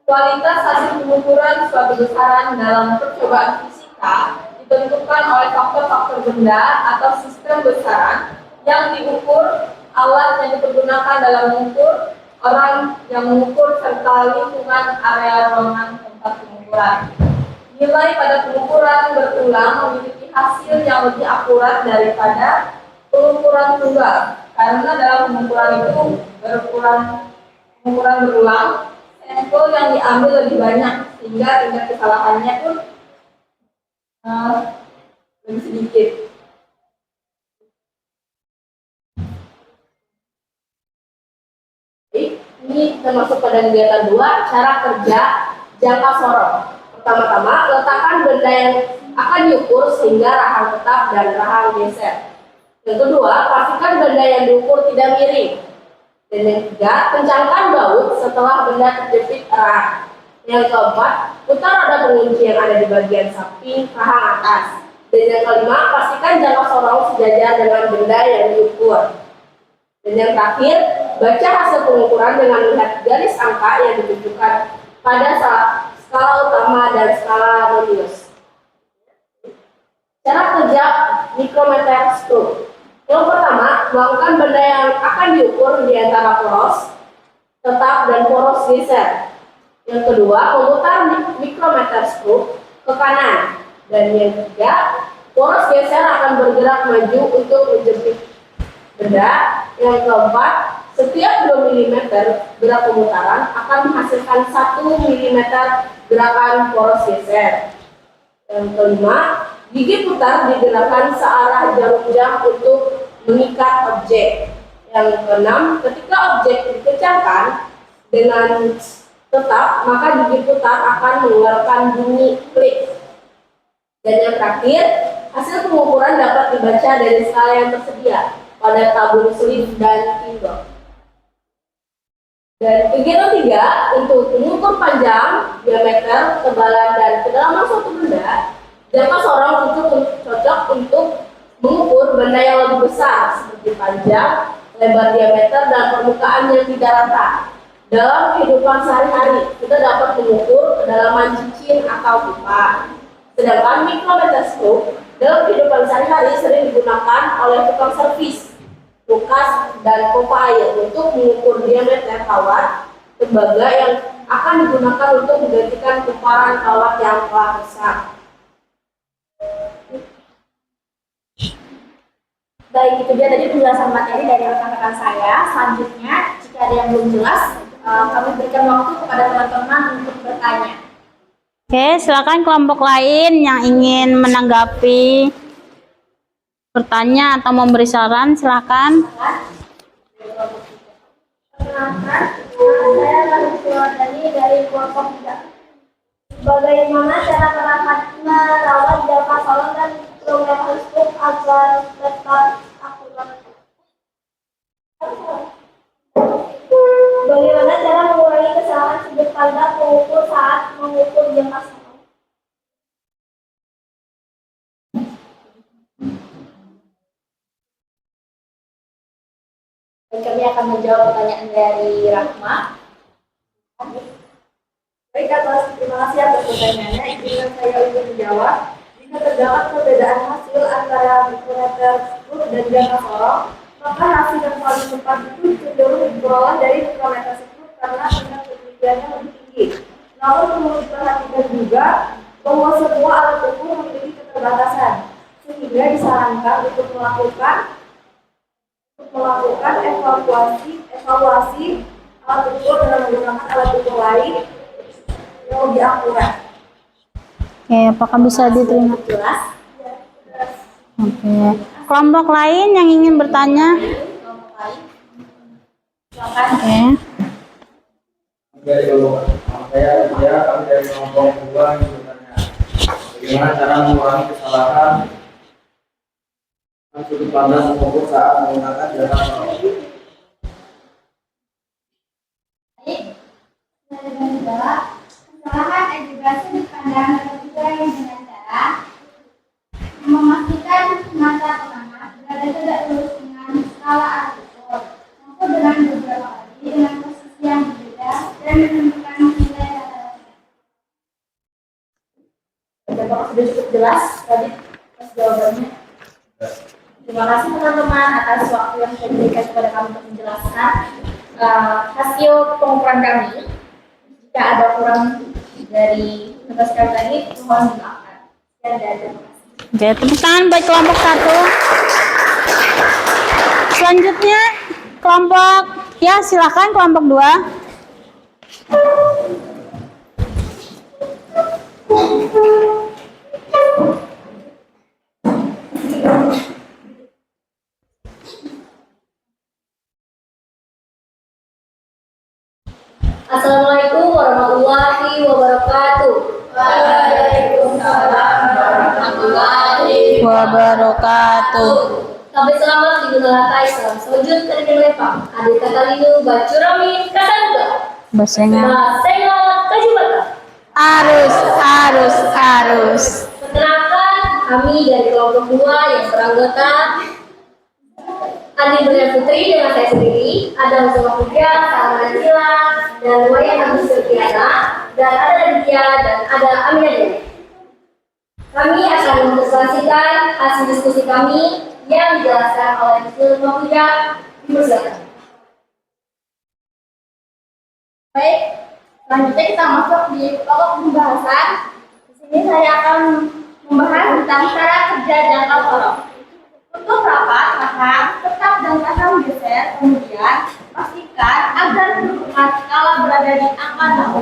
Kualitas hasil pengukuran suatu besaran dalam percobaan fisika ditentukan oleh faktor-faktor benda atau sistem besaran yang diukur, alat yang dipergunakan dalam mengukur, orang yang mengukur, serta lingkungan area ruangan tempat pengukuran. Nilai pada pengukuran berulang memiliki hasil yang lebih akurat daripada pengukuran tunggal, karena dalam pengukuran itu pengukuran berulang, sampel yang diambil lebih banyak sehingga tingkat kesalahannya pun lebih sedikit. Ini termasuk pada kegiatan 2, cara kerja jangka sorong. Pertama-tama, letakkan benda yang akan diukur sehingga rahang tetap dan rahang geser. Yang kedua, pastikan benda yang diukur tidak miring. Dan yang ketiga, kencangkan baut setelah benda terjepit erat. Yang keempat, putar roda pengunci yang ada di bagian samping rahang atas. Dan yang kelima, pastikan jangka sorong sejajar dengan benda yang diukur. Dan yang terakhir, baca hasil pengukuran dengan melihat garis angka yang ditunjukkan pada skala utama dan skala radius. Cara kerja mikrometer skru. Yang pertama, melakukan benda yang akan diukur di antara poros tetap dan poros geser. Yang kedua, memutar mikrometer skru ke kanan. Dan yang ketiga, poros geser akan bergerak maju untuk menjepit benda. Yang keempat, setiap 2 mm gerak pemutaran akan menghasilkan 1 mm gerakan poros geser. Yang kelima, gigi putar digerakkan searah jarum jam untuk mengikat objek. Yang keenam, ketika objek dikencangkan dengan tetap, maka gigi putar akan mengeluarkan bunyi klik. Dan yang terakhir, hasil pengukuran dapat dibaca dari skala yang tersedia pada tabur slip dan timbang. Dan kegiatan 3, untuk mengukur panjang, diameter, ketebalan, dan kedalaman suatu benda, jangka sorong cocok untuk mengukur benda yang lebih besar seperti panjang, lebar diameter, dan permukaan yang tidak rata. Dalam kehidupan sehari-hari, kita dapat mengukur kedalaman cincin atau pipa. Sedangkan mikrometer skru dalam kehidupan sehari-hari sering digunakan oleh tukang servis, lukas, dan pompa air untuk mengukur diameter kawat tembaga yang akan digunakan untuk menggantikan kumparan kawat yang telah rusak. Baik, itu dia tadi penjelasan materi dari rekan-rekan saya. Selanjutnya, jika ada yang belum jelas, kami berikan waktu kepada teman-teman untuk bertanya. Oke, silakan kelompok lain yang ingin menanggapi, bertanya atau memberi saran, silakan. Perkenalkan, saya Lalu Wardani dari kelompok 3. Bagaimana cara merawat jangka sorong dan mikrometer skru agar tetap akurat? Bagaimana cara mengurangi kesalahan sudut pandang pengukur saat mengukur jangka sorong? Dan kami akan menjawab pertanyaan dari Rahma. Baik, atas terima kasih atas pertanyaannya. Izinkan saya untuk menjawab. Jika terdapat perbedaan hasil antara mikrometer struk dan jangka sorong, maka hasil yang paling tepat itu cenderung diperoleh dari mikrometer struk karena tingkat ketelitiannya lebih tinggi. Namun perlu diperhatikan juga bahwa semua alat ukur memiliki keterbatasan, sehingga disarankan untuk melakukan evaluasi alat ukur dengan menggunakan alat ukur lain yang lebih akurat. Oke, apakah bisa diterima? Jelas? Oke. Kelompok lain yang ingin bertanya? Kelompok lain? Silakan. Oke. Dari kelompok kami dari kelompok 2 yang bertanya, bagaimana cara mengurangi kesalahan sudut pandang mengukur saat menggunakan jangka sorong? Kesalahan edukasi sudut pandang juga yang dengan cara memastikan mata pengamat berada tidak lurus dengan skala alat ukur, maupun dengan beberapa kali dengan posisi yang berbeda dan menentukan nilai rata-rata. Apakah sudah cukup jelas tadi jawabannya? Terima kasih teman-teman atas waktu yang sudah diberikan kepada kami untuk menjelaskan hasil pengukuran kami. Jika ada kurang dari tugas kami tadi, mohon dimaafkan. Dan terima kasih. Oke, tepuk tangan buat kelompok 1. Selanjutnya kelompok, ya silakan kelompok 2. Assalamualaikum warahmatullahi wabarakatuh. Waalaikumsalam warahmatullahi Wabarakatuh. Sampai selamat di lantai salam sujud kalian lepang. Adik katalinu bacurami kasanuka. Basenga. Basenga kajibata. Arus. Perkenalkan kami dari kelompok 2 yang beranggota Andi Berlian Putri dengan saya sendiri, ada Mustafa Puja, Salman Sila, dan Wayan Agus Sylviana, dan ada Lydia, dan ada Aminah Dewi. Kami akan mempresentasikan hasil diskusi kami yang dijelaskan oleh Mustafa Puja. Dipersilakan. Baik, selanjutnya kita masuk di pokok pembahasan. Di sini saya akan membahas tentang cara kerja jangka sorong. Untuk rapat, maka tetap dan pasang geser, kemudian pastikan agar kedudukan skala berada di angka 0.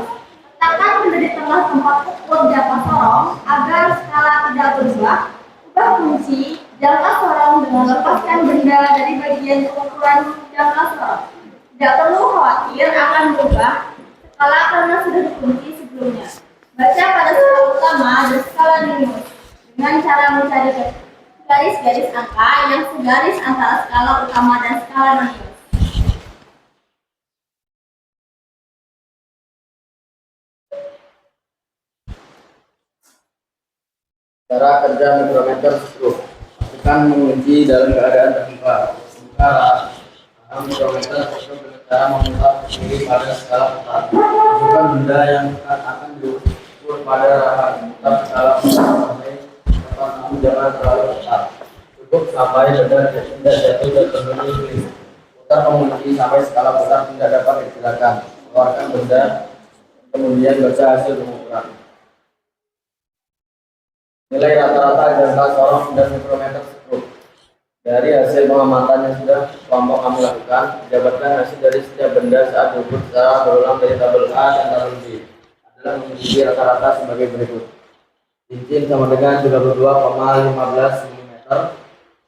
Letakkan menjadi tengah tempat ukur jangka sorong agar skala tidak berubah. Ubah fungsi jangka sorong dengan lepaskan benda dari bagian pengukuran jangka sorong. Tidak perlu khawatir akan berubah skala karena sudah dikunci sebelumnya. Baca pada skala utama dan skala minus dengan cara mencari garis-garis angka yang segaris antara skala utama dan skala minus. Cara kerja mikrometer struk. Pastikan menguji dalam keadaan terbuka. Mikrometer struk dengan cara memutar ke kiri pada skala putar. Masukkan benda yang akan diukur pada rahat putar skala putar sampai tepat, namun jangan terlalu ketat. Cukup sampai benda tidak jatuh dan terhenti. Putar menguji sampai skala putar tidak dapat digerakkan. Keluarkan benda, kemudian baca hasil pengukuran. Nilai rata-rata jangka sorong dan mikrometer struk. Dari hasil pengamatan yang sudah kelompok kami lakukan, didapatkan hasil dari setiap benda saat diukur secara berulang dari tabel A dan tabel B adalah memiliki rata-rata sebagai berikut. Cincin sama dengan 32,15 mm,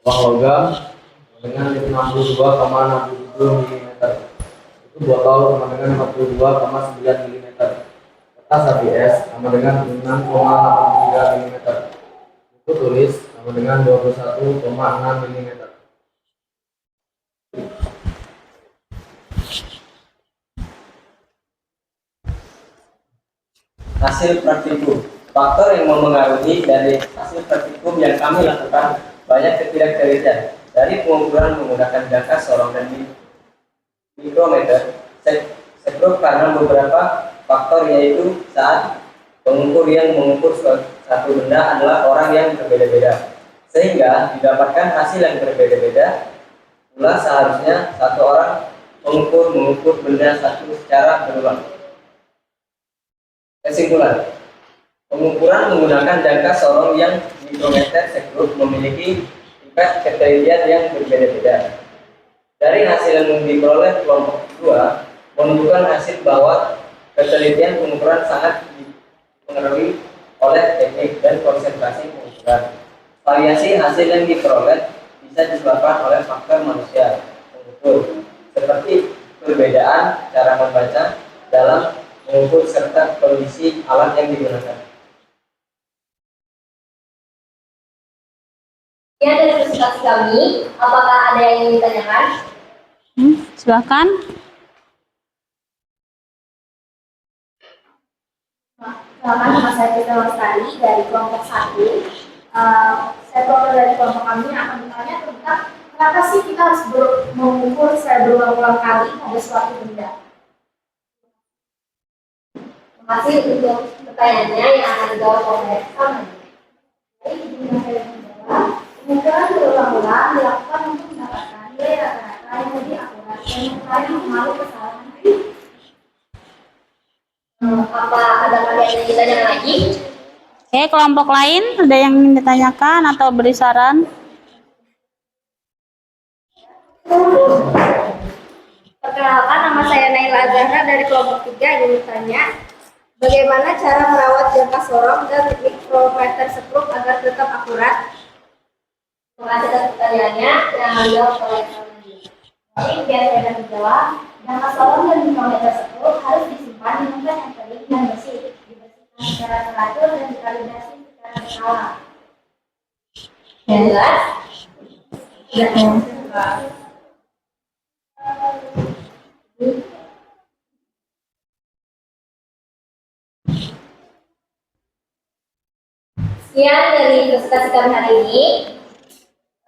uang logam dengan 62,67 mm, itu botol sama dengan 42,9 mm, kertas ABS sama dengan 6,83 mm, buku tulis sama dengan 21,6 mm. Hasil praktikum. Faktor yang mempengaruhi dari hasil praktikum yang kami lakukan banyak ketidaktelitian dari pengukuran menggunakan jangka sorong dan mikrometer sekrup karena beberapa faktor, yaitu saat pengukur yang mengukur satu benda adalah orang yang berbeda-beda, sehingga didapatkan hasil yang berbeda-beda. Pula seharusnya satu orang mengukur benda satu secara berulang. Kesimpulan, pengukuran menggunakan jangka sorong yang mikrometer sekrup memiliki tingkat ketelitian yang berbeda-beda. Dari hasil yang diperoleh kelompok kedua menunjukkan hasil bahwa ketelitian pengukuran sangat dipengaruhi oleh teknik dan konsentrasi pengukuran. Variasi hasil yang diperoleh bisa disebabkan oleh faktor manusia pengukur, seperti perbedaan cara membaca dalam mengukur serta kondisi alat yang digunakan. Ya, dari presentasi kami, apakah ada yang ingin ditanyakan? Silakan. Silakan, nama saya Fitri Lestari dari kelompok 1. Saya kelompok dari kelompok kami akan bertanya tentang kenapa sih kita harus mengukur secara berulang-ulang kali pada suatu benda. Terima kasih untuk pertanyaannya yang akan dijawab oleh kami. Jadi, benda saya menjawab, pengukuran berulang-ulang dilakukan untuk mendapatkan nilai rata-rata yang lebih akurat dan mencari mengenali kesalahan. Apa ada yang ditanyakan lagi? Oke, kelompok lain ada yang ingin ditanyakan atau beri saran? Perkenalkan, nama saya Naila Zahra dari kelompok 3 ingin bertanya, bagaimana cara merawat jangka sorong dan mikrometer sekrup agar tetap akurat? Terima kasih atas pertanyaannya yang dijawab oleh kami. Jadi biar saya menjawab, jangka sorong dan mikrometer sekrup harus disimpan di tempat yang kering dan bersih, dibersihkan secara teratur dan dikalibrasi secara berkala. Jelas? Ya. Sekian dari presentasi kami hari ini.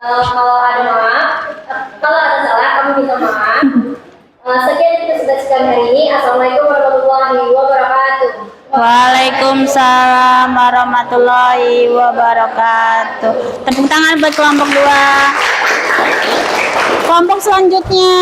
Kalau ada salah, kami minta maaf. Sekian dari presentasi kami hari ini. Assalamualaikum warahmatullahi wabarakatuh. Waalaikumsalam warahmatullahi wabarakatuh. Tepuk tangan buat kelompok 2. Kelompok selanjutnya.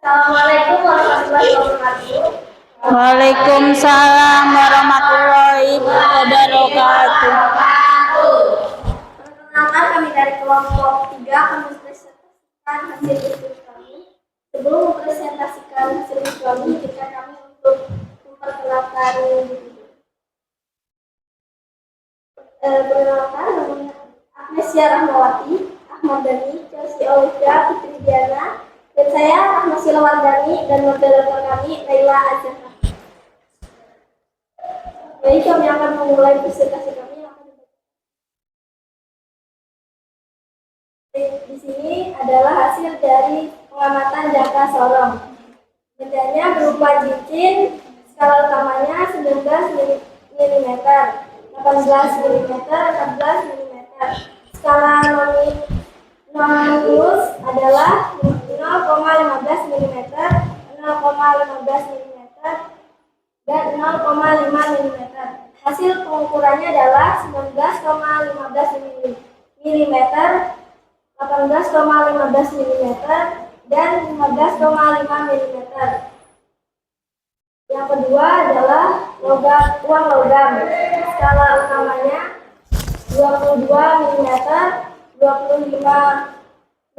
Assalamualaikum warahmatullahi wabarakatuh. Waalaikumsalam warahmatullahi wabarakatuh. Perkenalkan, kami dari kelompok 3 akan mempresentasikan hasil diskusi kami. Sebelum mempresentasikan hasil diskusi kami, jika kami untuk memperkenalkan perkenalkan namanya Agnesia Rahmawati, Ahmad Dhani, Chelsea Olivia, Fitri Diana, dan saya Ahmad Silawardani, dan moderator kami Naila Azhar. Baik, kami akan memulai presentasi kami. Di sini adalah hasil dari pengamatan jangka sorong. Bendanya berupa cincin, skala utamanya 19 mm, 18 mm, 14 mm. Skala nonius adalah 0,15 mm, 0,15 mm, dan 0,5 mm. Hasil pengukurannya adalah 19,15 mm, 18,15 mm, dan 15,5 mm. Yang kedua adalah uang logam. Skala utamanya 22 mm, 25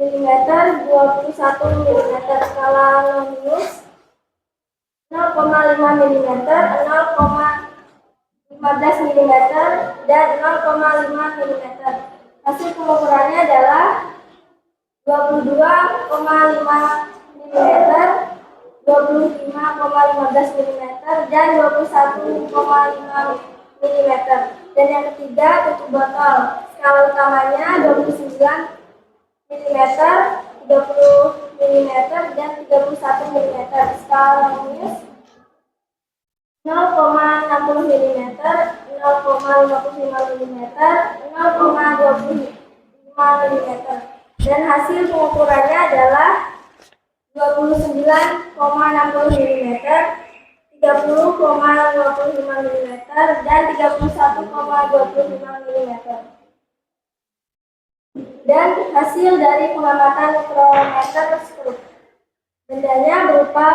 mm, 21 mm. Skala nonius 0,5 mm, 0,15 mm, dan 0,5 mm. Hasil pengukurannya adalah 22,5 mm, 25,15 mm, dan 21,5 mm. Dan yang ketiga, tutup botol. Skala utamanya 29 mm, 30 mm dan 31 mm. Skala Celsius 0,60 mm, 0,55 mm, 0,25 mm. Dan hasil pengukurannya adalah 29,60 mm, 30,25 mm, dan 31,25 mm. Dan hasil dari pengamatan mikrometer tersebut. Bendanya berupa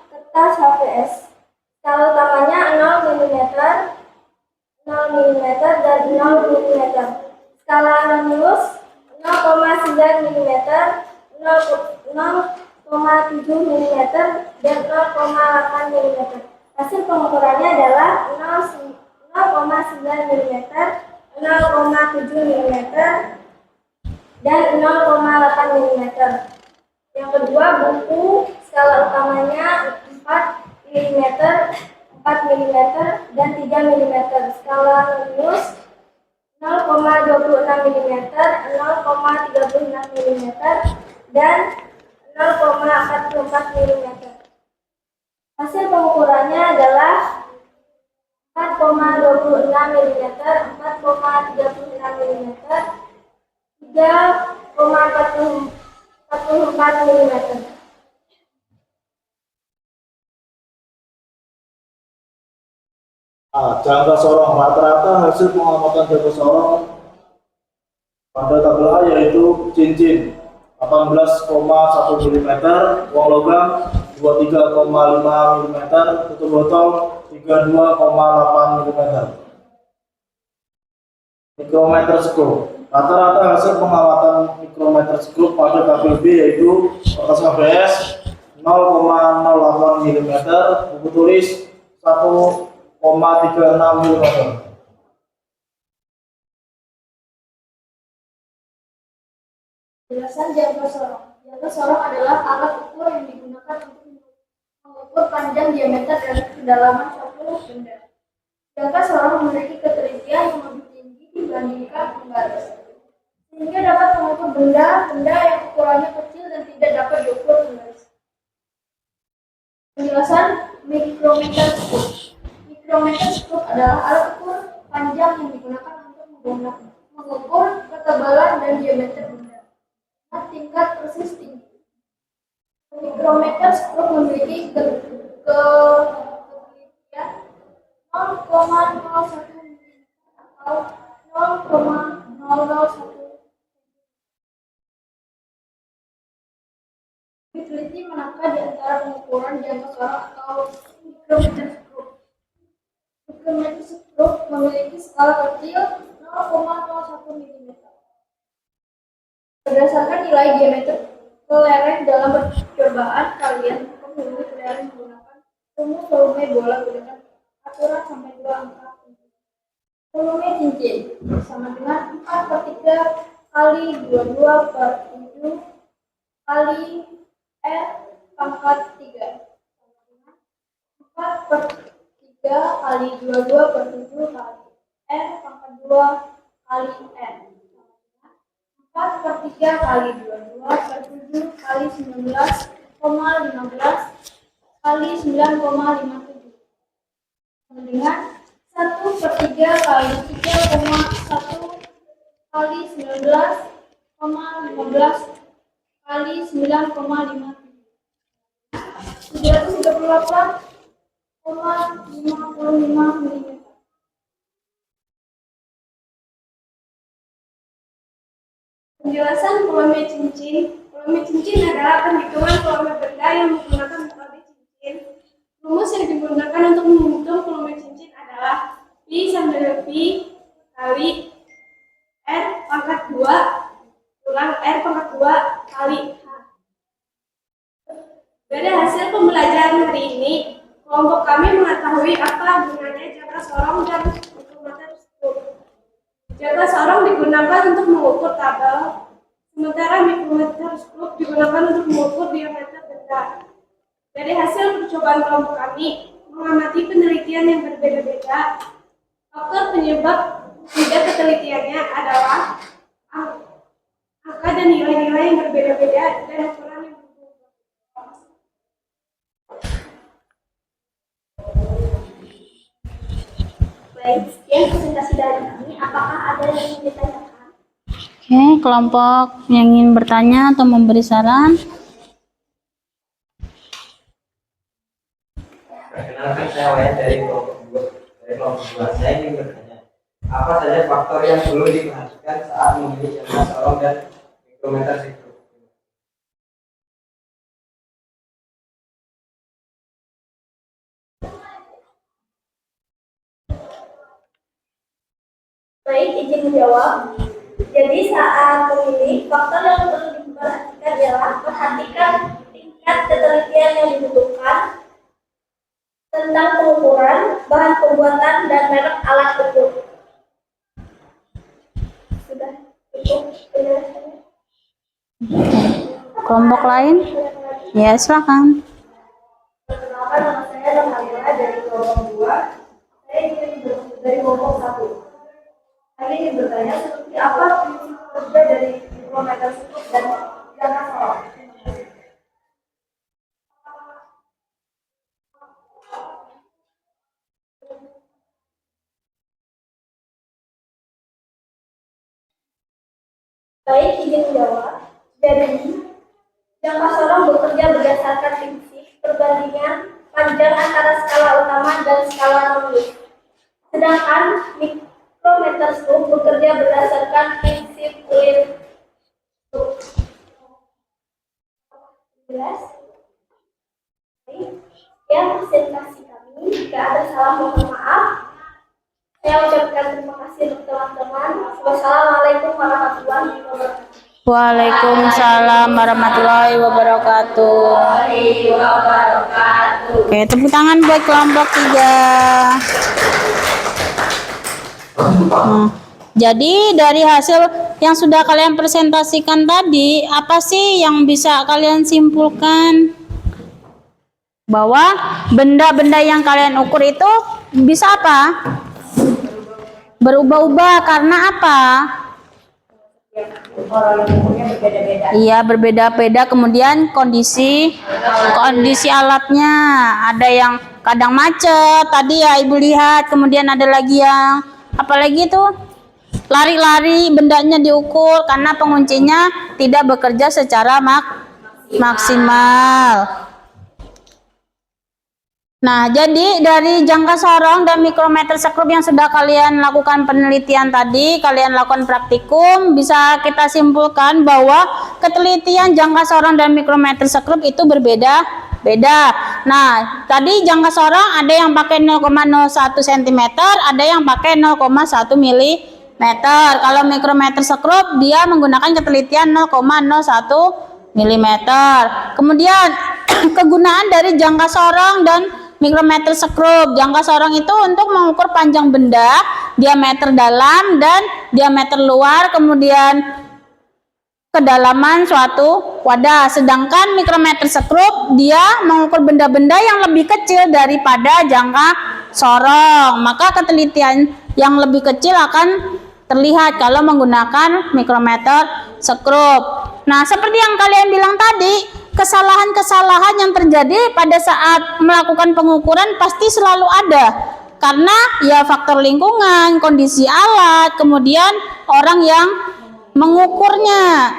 kertas HVS. Skala utamanya 0 mm, 0 mm, dan 0 mm. Skala Radius 0,9 mm, 0,7 mm, dan 0,8 mm. Hasil pengukurannya adalah 0,9 mm, 0,7 mm, dan 0,8 mm. Yang kedua, buku skala utamanya 4 mm, 4 mm, dan 3 mm. Skala Radius 0,26 mm, 0,36 mm, dan 0,44 mm. Hasil pengukurannya adalah 4,26 mm, 4,36 mm, 3,44 mm. Jangka sorong rata-rata hasil pengamatan jangka sorong pada tabel A yaitu cincin 18,1 mm, uang logam 23,5 mm, tutup botol 32,8 mm. Mikrometer skop. Rata-rata hasil pengamatan mikrometer skop pada tabel B yaitu kertas HVS 0,08 mm, buku tulis 1,36 mm. Penjelasan jangka sorong. Jangka sorong adalah alat ukur yang digunakan untuk mengukur panjang, diameter, dan kedalaman suatu benda. Jangka sorong memiliki ketelitian yang lebih tinggi dibandingkan penggaris, sehingga dapat mengukur benda yang ukurannya kecil dan tidak dapat diukur penggaris. Penjelasan mikrometer skop. Mikrometer skop adalah alat ukur panjang yang digunakan untuk mengukur ketebalan dan diameter benda tingkat persis tinggi. Mikrometer skop memiliki ketelitian 0,01 mm atau 0,001. Teliti manakah di antara pengukuran jangka sorong atau mikrometer skop? Mikrometer skop memiliki skala kecil 0,01 mm. Berdasarkan nilai diameter kelereng dalam percobaan, kalian memilih kelereng menggunakan rumus volume bola dengan aturan sampai 2 angka. Volume cincin sama dengan 4/3 kali 22/7 kali R pangkat 3 sama dengan 4/3 kali 22/7 kali R pangkat 2 kali N. 4/3 kali 22/7 kali 19,15 kali 9,57 sama dengan 1/3 kali 3,1 kali 19,15 kali 9,57 338,55 mm. Penjelasan volume cincin. Volume cincin adalah perhitungan volume benda yang menggunakan metode cincin. Rumus yang digunakan untuk menghitung volume cincin adalah Pi sama Pi kali R pangkat 2 kurang R pangkat 2 kali H. Dari hasil pembelajaran hari ini, kelompok kami mengetahui apa gunanya jangka sorong dan mikrometer skop. Jangka sorong digunakan untuk mengukur tabel, sementara mikrometer skop digunakan untuk mengukur diameter benda. Dari hasil percobaan kelompok kami mengamati penelitian yang berbeda-beda. Faktor penyebab tidak ketelitiannya adalah angka dan nilai-nilai yang berbeda-beda dan ukuran yang berbeda. Baik, sekian presentasi dari kami. Apakah ada yang ingin ditanyakan? Oke, kelompok yang ingin bertanya atau memberi saran? Perkenalkan saya Wayan dari kelompok 2. Saya ingin bertanya, apa saja faktor yang perlu diperhatikan saat memilih jangka sorong dan mikrometer sikro? Baik, izin menjawab. Jadi saat memilih, faktor yang perlu diperhatikan adalah perhatikan tingkat ketelitian yang dibutuhkan tentang pengukuran, bahan pembuatan, dan merek alat ukur. Sudah cukup penjelasannya? Kelompok lain? Ya, silakan. Perkenalkan, nama saya Rahmania dari kelompok 2. Saya ingin dari kelompok 1. Saya ingin bertanya seperti apa prinsip kerja dari mikrometer sikro dan jangka sorong. Baik, izin menjawab. Jadi, jangka sorong bekerja berdasarkan prinsip perbandingan panjang antara skala utama dan skala nonlinear. Sedangkan mikrometer skop bekerja berdasarkan prinsip line skop. Jelas? Baik, sekian presentasi kami. Jika ada salah, mohon maaf. Saya ucapkan terima kasih untuk teman-teman. Wassalamualaikum warahmatullahi wabarakatuh. Waalaikumsalam warahmatullahi wabarakatuh. Oke, tepuk tangan buat kelompok 3. Nah, jadi dari hasil yang sudah kalian presentasikan tadi, apa sih yang bisa kalian simpulkan? Bahwa benda-benda yang kalian ukur itu bisa apa? Berubah-ubah karena apa? Iya, berbeda-beda. Kemudian kondisi alatnya, ada yang kadang macet tadi ya Ibu lihat. Kemudian ada lagi yang apalagi tuh lari-lari, bendanya diukur karena penguncinya tidak bekerja secara maksimal. Nah, jadi dari jangka sorong dan mikrometer sekrup yang sudah kalian lakukan penelitian tadi, kalian lakukan praktikum, bisa kita simpulkan bahwa ketelitian jangka sorong dan mikrometer sekrup itu berbeda-beda. Nah, tadi jangka sorong ada yang pakai 0,01 cm, ada yang pakai 0,1 mm. Kalau mikrometer sekrup dia menggunakan ketelitian 0,01 mm. Kemudian kegunaan dari jangka sorong dan mikrometer sekrup. Jangka sorong itu untuk mengukur panjang benda, diameter dalam dan diameter luar, kemudian kedalaman suatu wadah. Sedangkan mikrometer sekrup dia mengukur benda-benda yang lebih kecil daripada jangka sorong. Maka ketelitian yang lebih kecil akan terlihat kalau menggunakan mikrometer sekrup. Nah, seperti yang kalian bilang tadi, kesalahan-kesalahan yang terjadi pada saat melakukan pengukuran pasti selalu ada. Karena ya faktor lingkungan, kondisi alat, kemudian orang yang mengukurnya.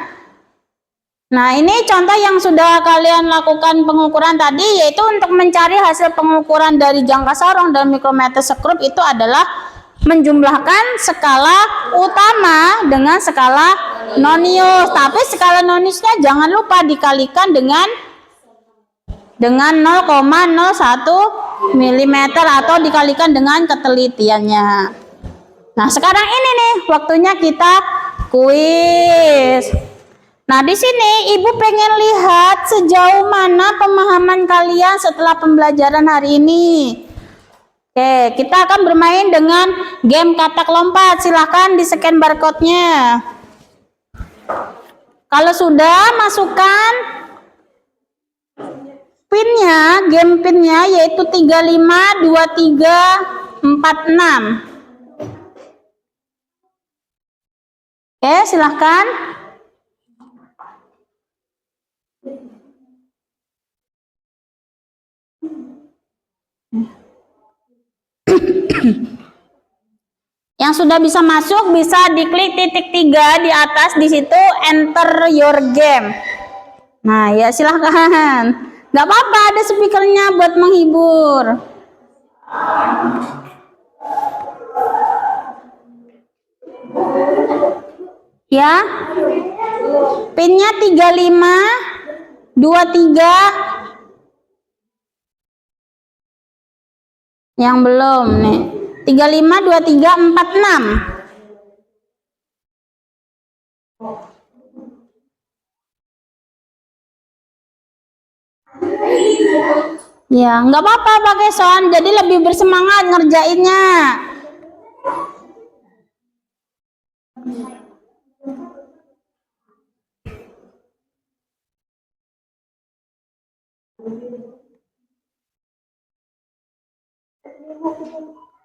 Nah, ini contoh yang sudah kalian lakukan pengukuran tadi, yaitu untuk mencari hasil pengukuran dari jangka sorong dan mikrometer sekrup itu adalah menjumlahkan skala utama dengan skala nonius. Tapi skala noniusnya jangan lupa dikalikan dengan 0,01 mm atau dikalikan dengan ketelitiannya. Nah, sekarang ini nih waktunya kita kuis. Nah, di sini Ibu pengen lihat sejauh mana pemahaman kalian setelah pembelajaran hari ini. Oke, kita akan bermain dengan game katak lompat. Silahkan di-scan barcode-nya. Kalau sudah, masukkan pinnya, game pinnya yaitu 352346. Oke, silahkan. Yang sudah bisa masuk bisa diklik titik 3 di atas, di situ enter your game. Nah, ya silahkan. Gak apa-apa, ada speakernya buat menghibur. Ya. Pinnya 35 23. Yang belum nih. 35 23 46. Ya, nggak apa-apa pakai sound, jadi lebih bersemangat ngerjainnya.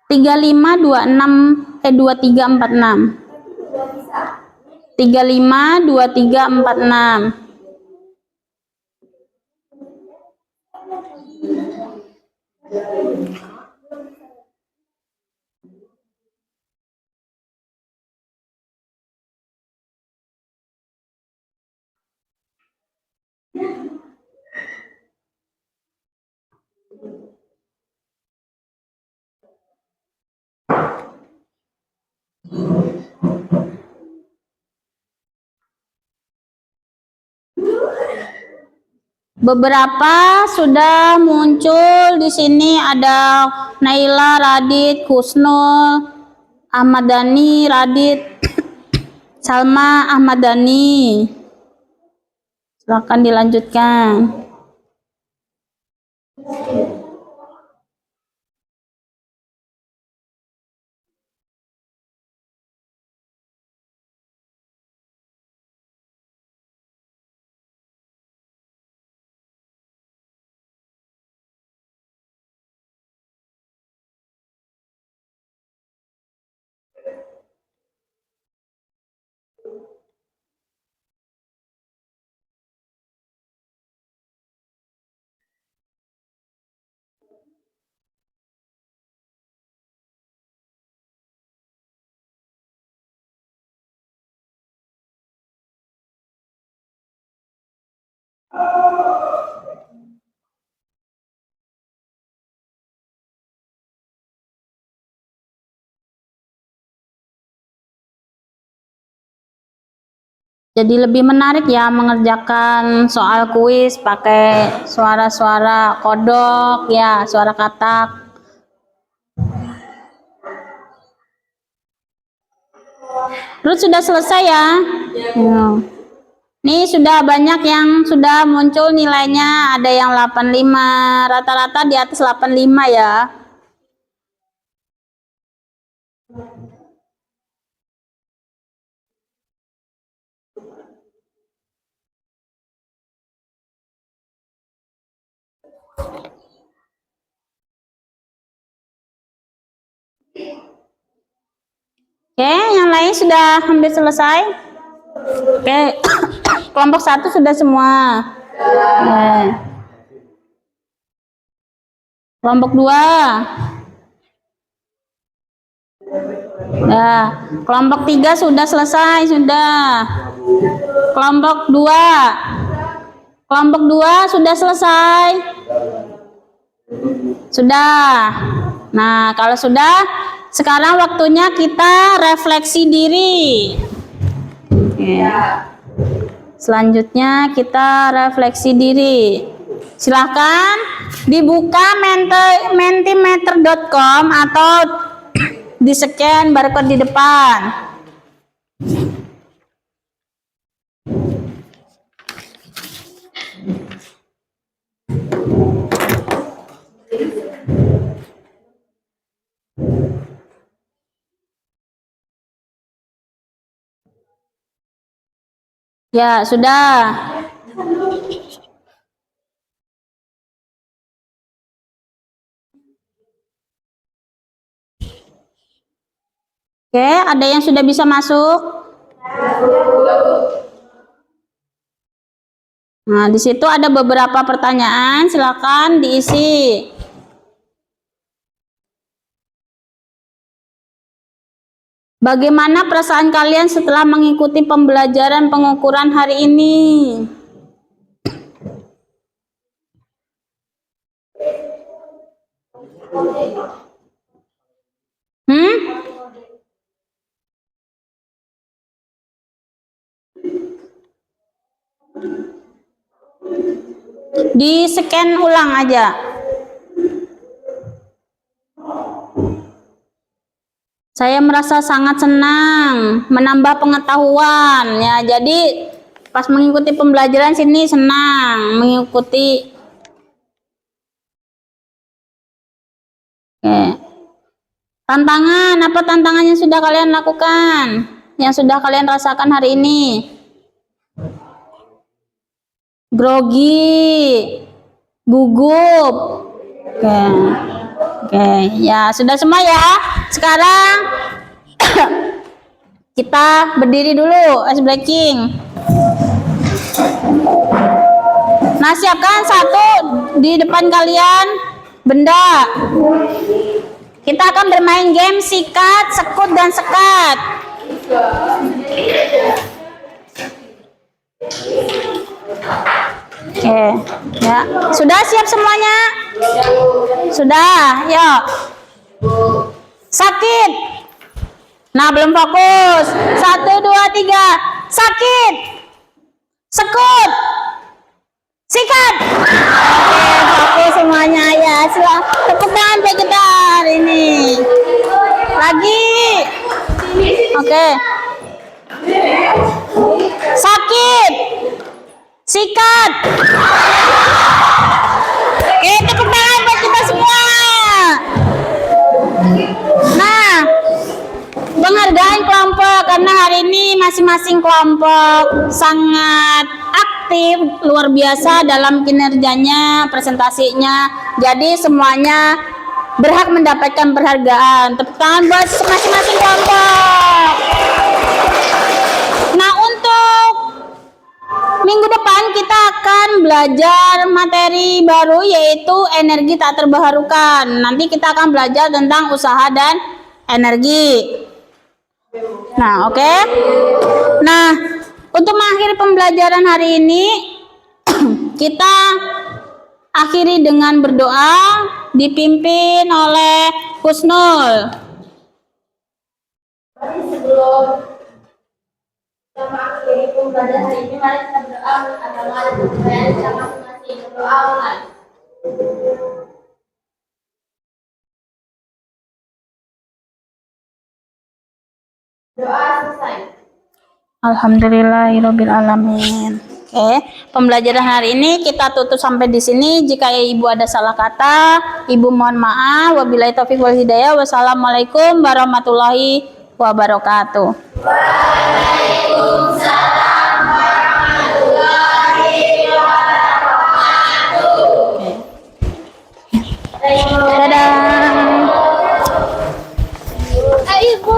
Tiga lima dua enam 2346. 35 2346. Beberapa sudah muncul di sini, ada Naila, Radit, Kusnul, Ahmad Dhani, Radit, Salma, Ahmad Dhani. Silakan dilanjutkan. Jadi lebih menarik ya mengerjakan soal kuis pakai suara-suara kodok ya, suara katak. Terus sudah selesai ya? Ya. Nih sudah banyak yang sudah muncul nilainya, ada yang 85, rata-rata di atas 85 ya. Oke, yang lain sudah hampir selesai. Oke, kelompok 1 sudah semua. Kelompok 2. Nah, kelompok 3 sudah selesai, sudah. Kelompok 2. Kelompok 2 sudah selesai. Sudah. Nah, kalau sudah, sekarang waktunya kita refleksi diri. Selanjutnya kita refleksi diri. Silahkan dibuka mentimeter.com atau di scan barcode di depan. Ya, sudah. Oke, ada yang sudah bisa masuk? Nah, di situ ada beberapa pertanyaan, silakan diisi. Bagaimana perasaan kalian setelah mengikuti pembelajaran pengukuran hari ini? Di scan ulang aja. Saya merasa sangat senang, menambah pengetahuan ya. Jadi pas mengikuti pembelajaran sini senang mengikuti. Oke. Tantangan, apa tantangannya sudah kalian lakukan? Yang sudah kalian rasakan hari ini? Grogi, gugup. Oke. Oke, ya sudah semua ya. Sekarang kita berdiri dulu, ice breaking. Nah, siapkan satu di depan kalian benda. Kita akan bermain game sikat, sekut, dan sekat. Oke, ya. Sudah siap semuanya? Sudah, yuk. Sakit. Nah, belum fokus. 1, 2, 3. Sakit. Sekut. Sikat. Oke, fokus semuanya ya. Silahkan tepuk tangan bagi kita hari ini. Lagi. Oke. Sakit. Sikat. Oke, tepuk tangan buat kita semua. Nah, penghargaan kelompok karena hari ini masing-masing kelompok sangat aktif, luar biasa dalam kinerjanya, presentasinya. Jadi semuanya berhak mendapatkan penghargaan. Tepuk tangan buat masing-masing kelompok. Nah, untuk minggu depan kita akan belajar materi baru yaitu energi tak terbarukan. Nanti kita akan belajar tentang usaha dan energi. Nah, oke. Nah, untuk mengakhiri pembelajaran hari ini kita akhiri dengan berdoa dipimpin oleh Husnul. Mari sebelum kita mengakhiri pembelajaran hari ini, mari kita berdoa agama dan kepercayaan kita masing-masing. Berdoa mulai. Doa selesai. Alhamdulillahirabbil alamin. Oke, pembelajaran hari ini kita tutup sampai di sini. Jika Ibu ada salah kata, Ibu mohon maaf. Wabillahi taufiq wal hidayah. Wassalamualaikum warahmatullahi wabarakatuh. Waalaikumsalam warahmatullahi wabarakatuh. Dadah. Ibu.